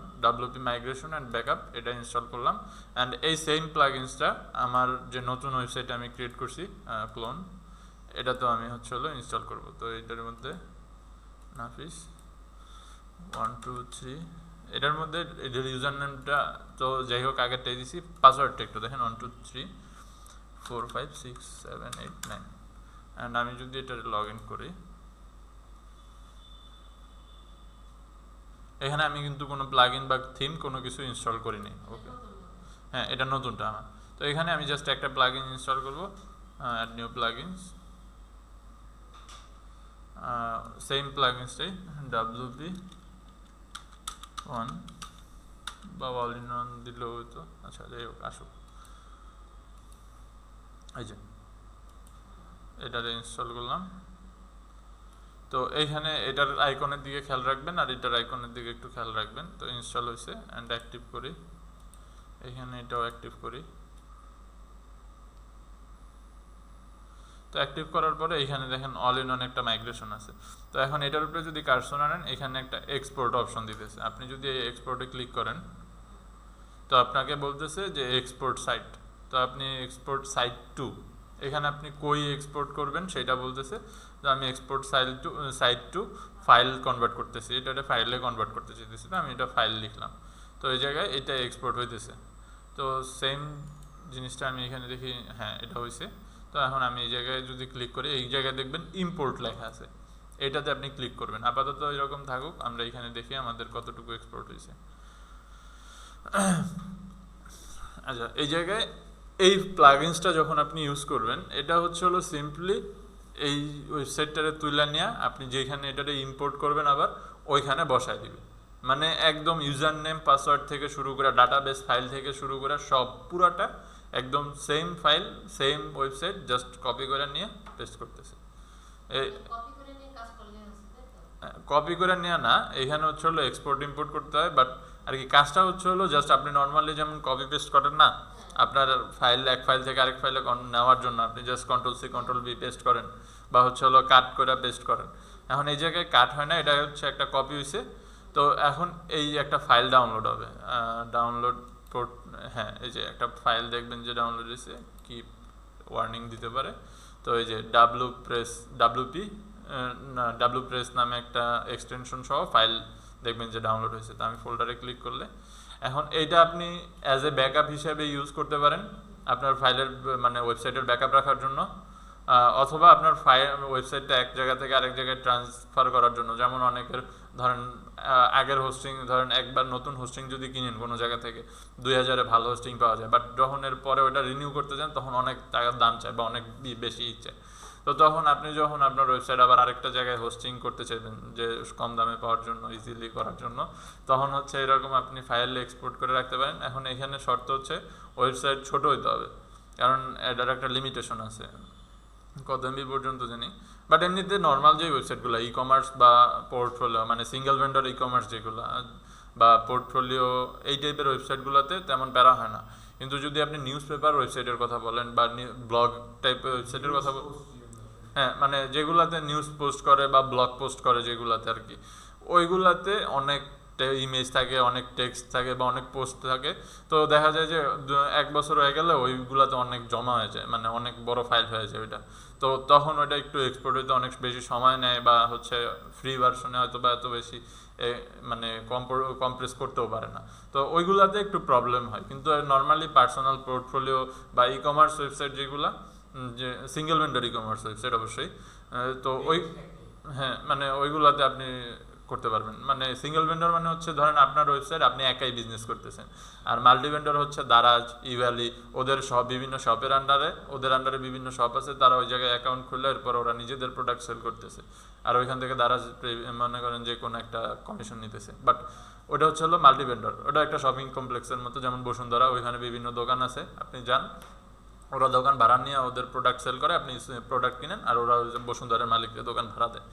Speaker 1: WP migration and backup, এটা ইনস্টল করলাম। অ্যান্ড এই সেম প্লাগইনসটা আমার যে নতুন ওয়েবসাইট আমি ক্রিয়েট করছি ক্লোন, এটা তো আমি হচ্ছে হলো ইনস্টল করব। তো এটার মধ্যে নাফিস 1 2 3, এটার মধ্যে এটার ইউজার নেমটা তো যাই হোক আগেরটাই দিছি, পাসওয়ার্ডটা একটু দেখেন 1 2 3 4 5 6 7 8 9। অ্যান্ড আমি যদি এটা লগ ইন করি, এখানে আমি কিন্তু কোনো প্লাগইন বা থিম কোনো কিছু ইনস্টল করিনি। ওকে, হ্যাঁ এটা নতুনটা আমার। তো এখানে আমি জাস্ট একটা প্লাগইন ইনস্টল করব, অ্যাড নিউ প্লাগইনস, সেম প্লাগইনসটাই WP 1 বা অল ইন ওয়ান দিলেও হতো, আচ্ছা যাই হোক আসুক। এই যে এটারে ইনস্টল করলাম। তো এইখানে এটার আইকনের দিকে খেয়াল রাখবেন আর এটার আইকনের দিকে একটু খেয়াল রাখবেন। তো ইনস্টল হয়েছে, অ্যান্ড অ্যাক্টিভ করি, এখানে এটাও অ্যাক্টিভ করি। তো অ্যাক্টিভ করার পরে এখানে দেখেন অল ইন ওয়ান একটা মাইগ্রেশন আছে। তো এখন এটার উপরে যদি কার্সর আনেন, এখানে একটা এক্সপোর্ট অপশন দিতেছে, আপনি যদি এই এক্সপোর্টে ক্লিক করেন তো আপনাকে বলতেছে যে এক্সপোর্ট সাইট। তো আপনি এক্সপোর্ট সাইট টু, এখানে আপনি কই এক্সপোর্ট করবেন সেটা বলতেছে। তো আমি export site to file convert করতেছি, এটা ফাইলে কনভার্ট করতে চাইতেছি, তো আমি এটা ফাইল লিখলাম। তো এই জায়গায় এটা এক্সপোর্ট হইতেছে। তো সেম জিনিসটা আমি এখানে দেখি, হ্যাঁ এটা হয়েছে। তো এখন আমি এই জায়গায় যদি ক্লিক করি, এই জায়গায় দেখবেন ইম্পোর্ট লেখা আছে, এটাতে আপনি ক্লিক করবেন। আপাতত এরকম থাকুক, আমরা এখানে দেখি আমাদের কতটুকু এক্সপোর্ট হয়েছে। আচ্ছা, এই জায়গায় এই প্লাগইনসটা যখন আপনি ইউজ করবেন, এটা হচ্ছে হলো সিম্পলি এই ওয়েবসাইটটারে তুলে নিয়ে আপনি যেখানে এটারে ইম্পোর্ট করবেন আবার ওইখানে বসায় দিবেন। মানে একদম ইউজার নেম পাসওয়ার্ড থেকে শুরু করে ডাটাবেস ফাইল থেকে শুরু করে সব পুরাটা একদম same file same website, just copy করে নিয়ে পেস্ট করতেছে। এই কপি করে নেওয়া না, এখানে হচ্ছে হলো এক্সপোর্ট ইম্পোর্ট করতে হয়। বাট আর কি কাজটা হচ্ছে হলো জাস্ট আপনি নর্মালি যেমন কপি পেস্ট করেন না, আপনার ফাইল এক ফাইল থেকে আরেক ফাইলে নেওয়ার জন্য আপনি জাস্ট Ctrl+C Ctrl+V পেস্ট করেন, বা হচ্ছে হলো কাট করে পেস্ট করেন। এখন এই জায়গায় কাট হয় না, এটা হচ্ছে একটা কপি হয়েছে। তো এখন এই একটা ফাইল ডাউনলোড হবে, ডাউনলোড পোর্ট, হ্যাঁ এই যে একটা ফাইল দেখবেন যে ডাউনলোড হয়েছে, কি ওয়ার্নিং দিতে পারে। তো এই যে WPress নামে একটা এক্সটেনশন সহ ফাইল দেখবেন যে ডাউনলোড হয়েছে। তো আমি ফোল্ডারে ক্লিক করলে এখন এইটা আপনি অ্যাজ এ ব্যাকআপ হিসেবে ইউজ করতে পারেন আপনার ফাইলের মানে ওয়েবসাইটের ব্যাকআপ রাখার জন্য, অথবা আপনার ফাইল ওয়েবসাইটটা এক জায়গা থেকে আরেক জায়গায় ট্রান্সফার করার জন্য। যেমন অনেকের ধরেন আগের হোস্টিং, ধরেন একবার নতুন হোস্টিং যদি কিনেন কোনো জায়গা থেকে 2000-এ ভালো হোস্টিং পাওয়া যায়, বাট যখন এর পরে ওটা রিনিউ করতে যান তখন অনেক টাকার দাম চায় বা অনেক বেশি চায়। তো তখন আপনি যখন আপনার ওয়েবসাইট আবার আরেকটা জায়গায় হোস্টিং করতে চাইবেন যে কম দামে পাওয়ার জন্য, ইজিলি করার জন্য, তখন হচ্ছে এরকম আপনি ফাইল এক্সপোর্ট করে রাখতে পারেন। এখন এখানে শর্ত হচ্ছে ওয়েবসাইট ছোট হইতে হবে, কারণ এটার একটা লিমিটেশন আছে, কত MB পর্যন্ত জানি। বাট এমনিতে নর্মাল যে ওয়েবসাইটগুলো ই কমার্স বা পোর্টফোলিও মানে সিঙ্গেল ভেন্ডর ই কমার্স যেগুলো বা পোর্টফোলিও এই টাইপের ওয়েবসাইটগুলোতে তেমন প্যারা হয় না। কিন্তু যদি আপনি নিউজ পেপার ওয়েবসাইটের কথা বলেন বা ব্লগ টাইপের ওয়েবসাইটের কথা হ্যাঁ মানে যেগুলাতে নিউজ পোস্ট করে বা ব্লগ পোস্ট করে যেগুলাতে আর কি, ওইগুলাতে অনেক ইমেজ থাকে, অনেক টেক্সট থাকে বা অনেক পোস্ট থাকে। তো দেখা যায় যে 1 বছর হয়ে গেলে ওইগুলাতে অনেক জমা হয়ে যায়, মানে অনেক বড় ফাইল হয়ে যায় ওইটা। তো তখন ওইটা একটু এক্সপোর্ট হইতে অনেক বেশি সময় নেয়, বা হচ্ছে ফ্রি ভার্সনে হয়তো বা এত বেশি মানে কম্প্রেস করতেও পারে না। তো ওইগুলাতে একটু প্রবলেম হয়। কিন্তু নর্মালি পার্সোনাল পোর্টফোলিও বা ই কমার্স ওয়েবসাইট যেগুলা, যে single vendor e commerce website অবশ্যই, তো ওই হ্যাঁ মানে ওইগুলাতে আপনি করতে পারবেন। মানে সিঙ্গেল ভেন্ডর মানে হচ্ছে ধরেন আপনার ওয়েবসাইট আপনি একাই বিজনেস করতেছেন, আর মাল্টি ভেন্ডর হচ্ছে দারাজ, ইভ্যালি, ওদের সব বিভিন্ন শপের আন্ডারে, ওদের আন্ডারে বিভিন্ন শপ আছে, তারা ওই জায়গায় অ্যাকাউন্ট খুললে এরপর ওরা নিজেদের প্রোডাক্ট সেল করতেছে, আর ওইখান থেকে দারাজ মনে করেন যে কোনো একটা কমিশন নিতেছে। বাট ওটা হচ্ছে হলো মাল্টি ভেন্ডর, ওটা একটা শপিং কমপ্লেক্সের মতো, যেমন বসুন্ধরা, ওইখানে বিভিন্ন দোকান আছে, আপনি যান, ওরা দোকান ভাড়া নিয়ে ওদের প্রোডাক্ট সেল করে, আপনি প্রোডাক্ট কিনেন, আর ওরা বসুন্ধরার মালিককে দোকান ভাড়া দেয়।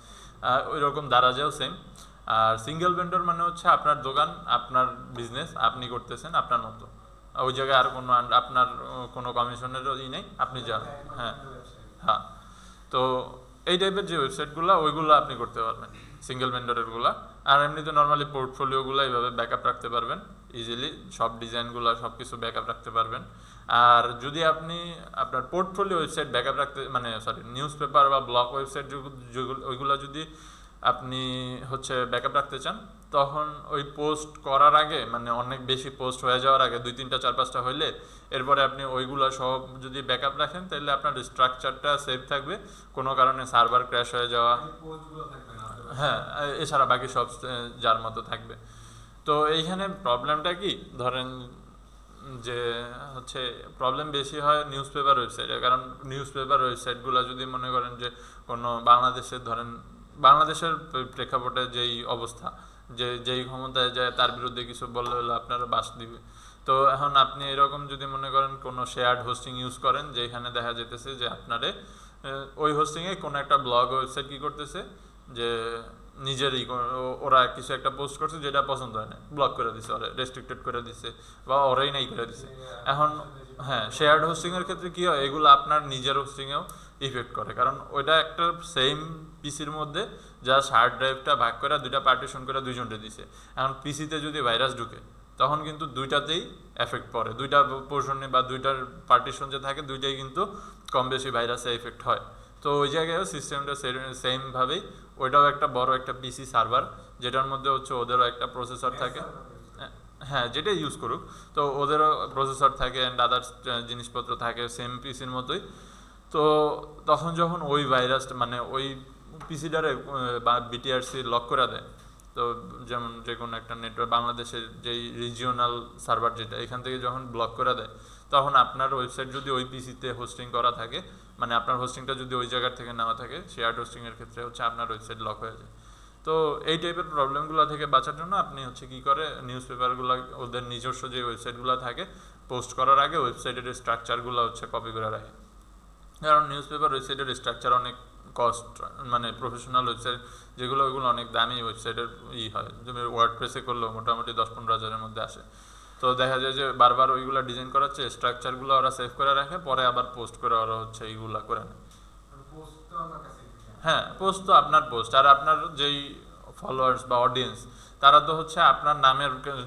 Speaker 1: ওই রকম দারাজেও সেম। আর সিঙ্গেল ভেন্ডর মানে হচ্ছে আপনার দোকান, আপনার বিজনেস, আপনি করতেছেন আপনার মতো, ওই জায়গায় আর কোনো আপনার কোনো কমিশনেরও ই নেই, আপনি যান। হ্যাঁ হ্যাঁ, তো এই টাইপের যে ওয়েবসাইটগুলো ওইগুলো আপনি করতে পারবেন সিঙ্গেল ভেন্ডরেরগুলা। আর এমনিতে নর্মালি পোর্টফোলিওগুলো এইভাবে ব্যাকআপ রাখতে পারবেন ইজিলি, সব ডিজাইনগুলো সব কিছু ব্যাকআপ রাখতে পারবেন। আর যদি আপনি আপনার পোর্টফোলিও ওয়েবসাইট ব্যাকআপ রাখতে, মানে সরি নিউজ পেপার বা ব্লগ ওয়েবসাইট যেগুলো ওইগুলো যদি আপনি হচ্ছে ব্যাকআপ রাখতে চান, তখন ওই পোস্ট করার আগে, মানে অনেক বেশি পোস্ট হয়ে যাওয়ার আগে, 2-3টা 4-5টা হইলে এরপরে আপনি ওইগুলো সব যদি ব্যাকআপ রাখেন, তাহলে আপনার স্ট্রাকচারটা সেভ থাকবে, কোনো কারণে সার্ভার ক্র্যাশ হয়ে যাওয়া, হ্যাঁ এছাড়া বাকি সব যার মতো থাকবে। তো এইখানে প্রবলেমটা কি, ধরেন যে হচ্ছে প্রবলেম বেশি হয় নিউজ পেপার ওয়েবসাইটে, কারণ নিউজ পেপার ওয়েবসাইটগুলো যদি মনে করেন যে কোনো বাংলাদেশের, ধরেন বাংলাদেশের প্রেক্ষাপটে যেই অবস্থা, যে যেই ক্ষমতায় যায় তার বিরুদ্ধে কিছু বললে হলে আপনারা বাস দিবে। তো এখন আপনি এরকম যদি মনে করেন কোনো শেয়ার্ড হোস্টিং ইউজ করেন, যেখানে দেখা যেতেছে যে আপনারে ওই হোস্টিংয়ে কোনো একটা ব্লগ ওয়েবসাইট কী করতেছে, যে নিজেরই ওরা কিছু একটা পোস্ট করছে যেটা পছন্দ হয় না, ব্লক করে দিছে, ওরা রেস্ট্রিক্টেড করে দিছে, বা ওরাই নাই করে দিছে। এখন হ্যাঁ, শেয়ার্ড হোস্টিংয়ের ক্ষেত্রে কী হয়, এগুলো আপনার নিজের হোস্টিংয়েও ইফেক্ট করে, কারণ ওইটা একটা সেম পিসির মধ্যে জাস্ট হার্ড ড্রাইভটা ভাগ করে 2টা পার্টিশন করে 2জনকে দিছে। এখন পিসিতে যদি ভাইরাস ঢুকে, তখন কিন্তু 2টাতেই এফেক্ট পড়ে, 2টা পোর্শনে বা 2টার পার্টিশন যে থাকে 2টাই কিন্তু কম বেশি ভাইরাসে এফেক্ট হয়। তো ওই জায়গায়ও সিস্টেমটা সেমভাবেই, ওইটাও একটা বড় একটা পিসি সার্ভার, যেটার মধ্যে হচ্ছে ওদেরও একটা প্রসেসর থাকে, হ্যাঁ যেটা ইউজ করুক, তো ওদেরও প্রসেসর থাকে অ্যান্ড আদার্স জিনিসপত্র থাকে সেম পিসির মতোই। তো তখন যখন ওই ভাইরাসটা, মানে ওই পিসিটারে বা বিটিআরসি লক করে দেয়, তো যেমন যে কোনো একটা নেটওয়ার্ক, বাংলাদেশের যেই রিজিওনাল সার্ভার যেটা, এখান থেকে যখন ব্লক করে দেয়, তখন আপনার ওয়েবসাইট যদি ওই পিসিতে হোস্টিং করা থাকে, মানে আপনার হোস্টিংটা যদি ওই জায়গার থেকে নেওয়া থাকে, শেয়ার্ড হোস্টিংয়ের ক্ষেত্রে হচ্ছে আপনার ওয়েবসাইট লক হয়ে যায়। তো এই টাইপের প্রবলেমগুলো থেকে বাঁচার জন্য আপনি হচ্ছে কী করে, নিউজ পেপারগুলো ওদের নিজস্ব যে ওয়েবসাইটগুলো থাকে, পোস্ট করার আগে ওয়েবসাইটের স্ট্রাকচারগুলো হচ্ছে কপি করে রাখে, কারণ নিউজ পেপার ওয়েবসাইটের স্ট্রাকচার অনেক কস্ট, মানে প্রফেশনাল ওয়েবসাইট যেগুলো, ওইগুলো অনেক দামি ওয়েবসাইটের হয়, যেমন ওয়ার্ডপ্রেসে করলেও মোটামুটি 10-15 হাজারের মধ্যে আসে। তো দেখা যায় যে বারবার ওইগুলো ডিজাইন করাচ্ছে, স্ট্রাকচারগুলো ওরা সেভ করে রাখে, পরে আবার পোস্ট করে ওরা হচ্ছে এইগুলো করে নেয়। হ্যাঁ, পোস্ট তো আপনার পোস্ট, আর আপনার যেই ফলোয়ার্স বা অডিয়েন্স, তারা তো হচ্ছে আপনার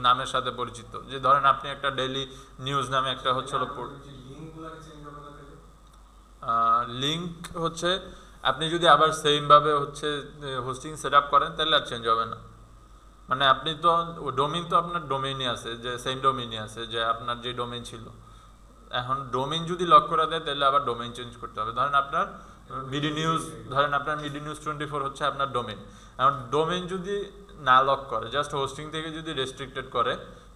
Speaker 1: নামের সাথে পরিচিত। যে ধরেন আপনি একটা ডেইলি নিউজ নামে একটা হচ্ছে লিঙ্ক হচ্ছে, আপনি যদি আবার সেমভাবে হচ্ছে হোস্টিং সেট আপ করেন, তাহলে আর চেঞ্জ হবে না। মানে আপনি তো ডোমেইন, তো আপনার ডোমেইনই আছে, যে সেম ডোমেইনই আছে, যে আপনার যে ডোমেইন ছিল। এখন ডোমেইন যদি লক করে দেয়, তাহলে আবার ডোমেইন চেঞ্জ করতে হবে। ধরেন আপনার মিডি নিউজ, ধরেন আপনার মিডি নিউজ 24 হচ্ছে আপনার ডোমেইন। এখন ডোমেইন যদি না লক করে, জাস্ট হোস্টিং থেকে যদি রেস্ট্রিক্টেড করে,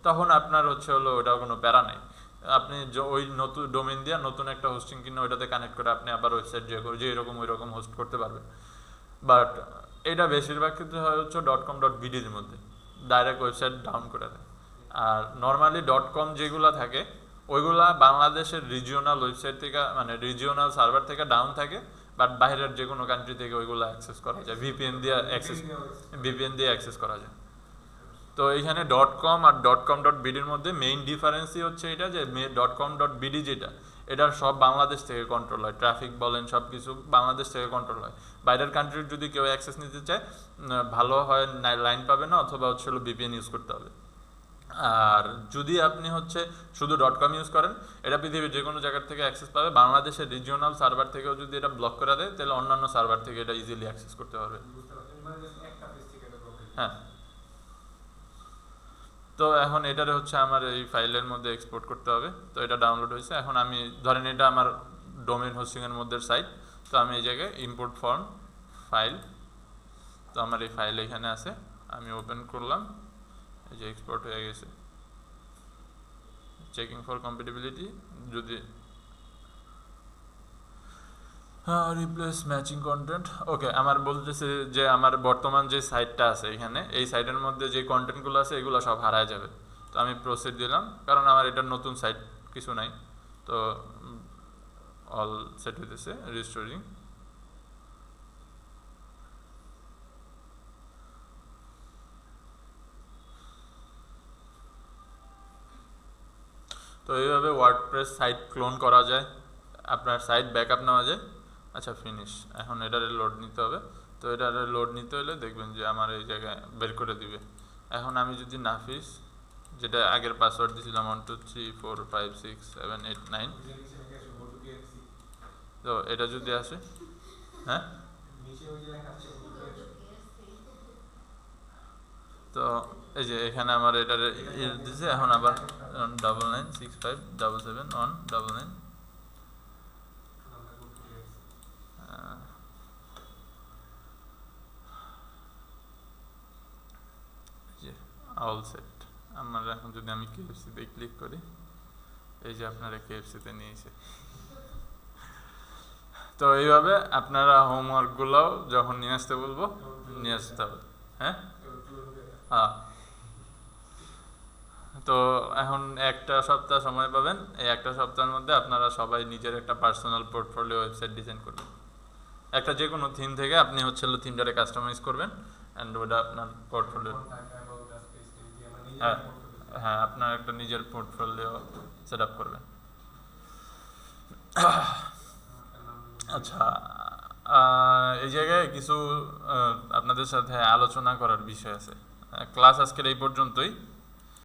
Speaker 1: তখন আপনার হচ্ছে হলো ওটাও কোনো প্যারা নেই। আপনি ওই নতুন ডোমেইন দিয়ে নতুন একটা হোস্টিং কিনে ওইটাতে কানেক্ট করে আপনি আবার ওয়েবসাইট যে এরকম ওই রকম হোস্ট করতে পারবেন। বাট এটা বেশিরভাগ ক্ষেত্রে হয় হচ্ছে .com.bd-র মধ্যে, ডাইরেক্ট ওয়েবসাইট ডাউন করে দেয়। আর নর্মালি .com যেগুলো থাকে, ওইগুলা বাংলাদেশের রিজিওনাল ওয়েবসাইট থেকে, মানে রিজিওনাল সার্ভার থেকে ডাউন থাকে, বাট বাইরের যে কোনো কান্ট্রি থেকে ওইগুলো অ্যাক্সেস করা যায়, ভিপিএন দিয়ে অ্যাক্সেস করা যায়। তো এইখানে .com আর .com.bd-র মধ্যে মেইন ডিফারেন্সই হচ্ছে এটা, যে .com.bd যেটা, এটা সব বাংলাদেশ থেকে কন্ট্রোল হয়, ট্রাফিক বলেন সব কিছু বাংলাদেশ থেকে কন্ট্রোল হয়। বাইরের কান্ট্রির যদি কেউ অ্যাক্সেস নিতে চায় ভালো হয়, লাইন পাবে না, অথবা হচ্ছে ভিপিএন ইউজ করতে হবে। আর যদি আপনি হচ্ছে শুধু .com ইউজ করেন, এটা পৃথিবীর যে কোনো জায়গার থেকে অ্যাক্সেস পাবে। বাংলাদেশের রিজিওনাল সার্ভার থেকেও যদি এটা ব্লক করে দেয়, তাহলে অন্যান্য সার্ভার থেকে এটা ইজিলি অ্যাক্সেস করতে পারবে। হ্যাঁ, তো এখন এটারে হচ্ছে আমার এই ফাইলের মধ্যে এক্সপোর্ট করতে হবে। তো এটা ডাউনলোড হয়েছে। এখন আমি ধরেন এটা আমার ডোমেইন হোস্টিংয়ের মধ্যে সাইট, তো আমি এই জায়গায় ইম্পোর্ট ফর্ম ফাইল, তো আমার এই ফাইল এখানে আছে, আমি ওপেন করলাম, এই যে এক্সপোর্ট হয়ে গেছে। চেকিং ফর কম্প্যাটিবিলিটি, যদি রিপ্লেস ম্যাচিং কন্টেন্ট, ওকে, আমার বলতেছে যে আমার বর্তমান যে সাইটটা আছে এখানে, এই সাইটের মধ্যে যে কন্টেন্টগুলো আছে এগুলো সব হারায় যাবে। তো আমি প্রসিড দিলাম, কারণ আমার এটা নতুন সাইট কিছু নাই। তো অল সেট হইতেছে, রিস্টোরিং। তো এইভাবে ওয়ার্ডপ্রেস সাইট ক্লোন করা যায়, আপনার সাইট ব্যাকআপ নেওয়া যায়। আচ্ছা, ফিনিশ। এখন এটারে লোড নিতে হবে। তো এটারে লোড নিতে হলে দেখবেন যে আমার এই জায়গায় বের করে দিবে। এখন আমি যদি নাফিস, যেটা আগের পাসওয়ার্ড দিয়েছিলাম 1 2 3 4 5 6 7 8 9, তো এটা যদি আসে, হ্যাঁ, তো এই যে এখানে আমার এটা দিছে। এখন আবার 996577 অল সেট। আমার এখন যদি আমি কেএফসিতে ক্লিক করি, এই যে আপনারা কেএফসিতে নিয়েছে। তো এইভাবে আপনারা হোমওয়ার্কগুলোও যখন নিয়ে আসতে বলবো নিয়ে আসতে হবে। হ্যাঁ, হ্যাঁ। তো এখন একটা সপ্তাহ সময় পাবেন। এই একটা সপ্তাহের মধ্যে আপনারা সবাই নিজের একটা পার্সোনাল পোর্টফোলিও ওয়েবসাইট ডিজাইন করবেন। একটা যে কোনো থিম থেকে আপনি হচ্ছে থিমটারে কাস্টমাইজ করবেন, অ্যান্ড ওটা আপনার পোর্টফোলিও, হ্যাঁ হ্যাঁ, আপনার একটা নিজের পোর্টফোলিও সেট আপ করবেন। আচ্ছা, এই জায়গায় কিছু আপনাদের সাথে আলোচনা করার বিষয় আছে। ক্লাস আজকের এই পর্যন্তই।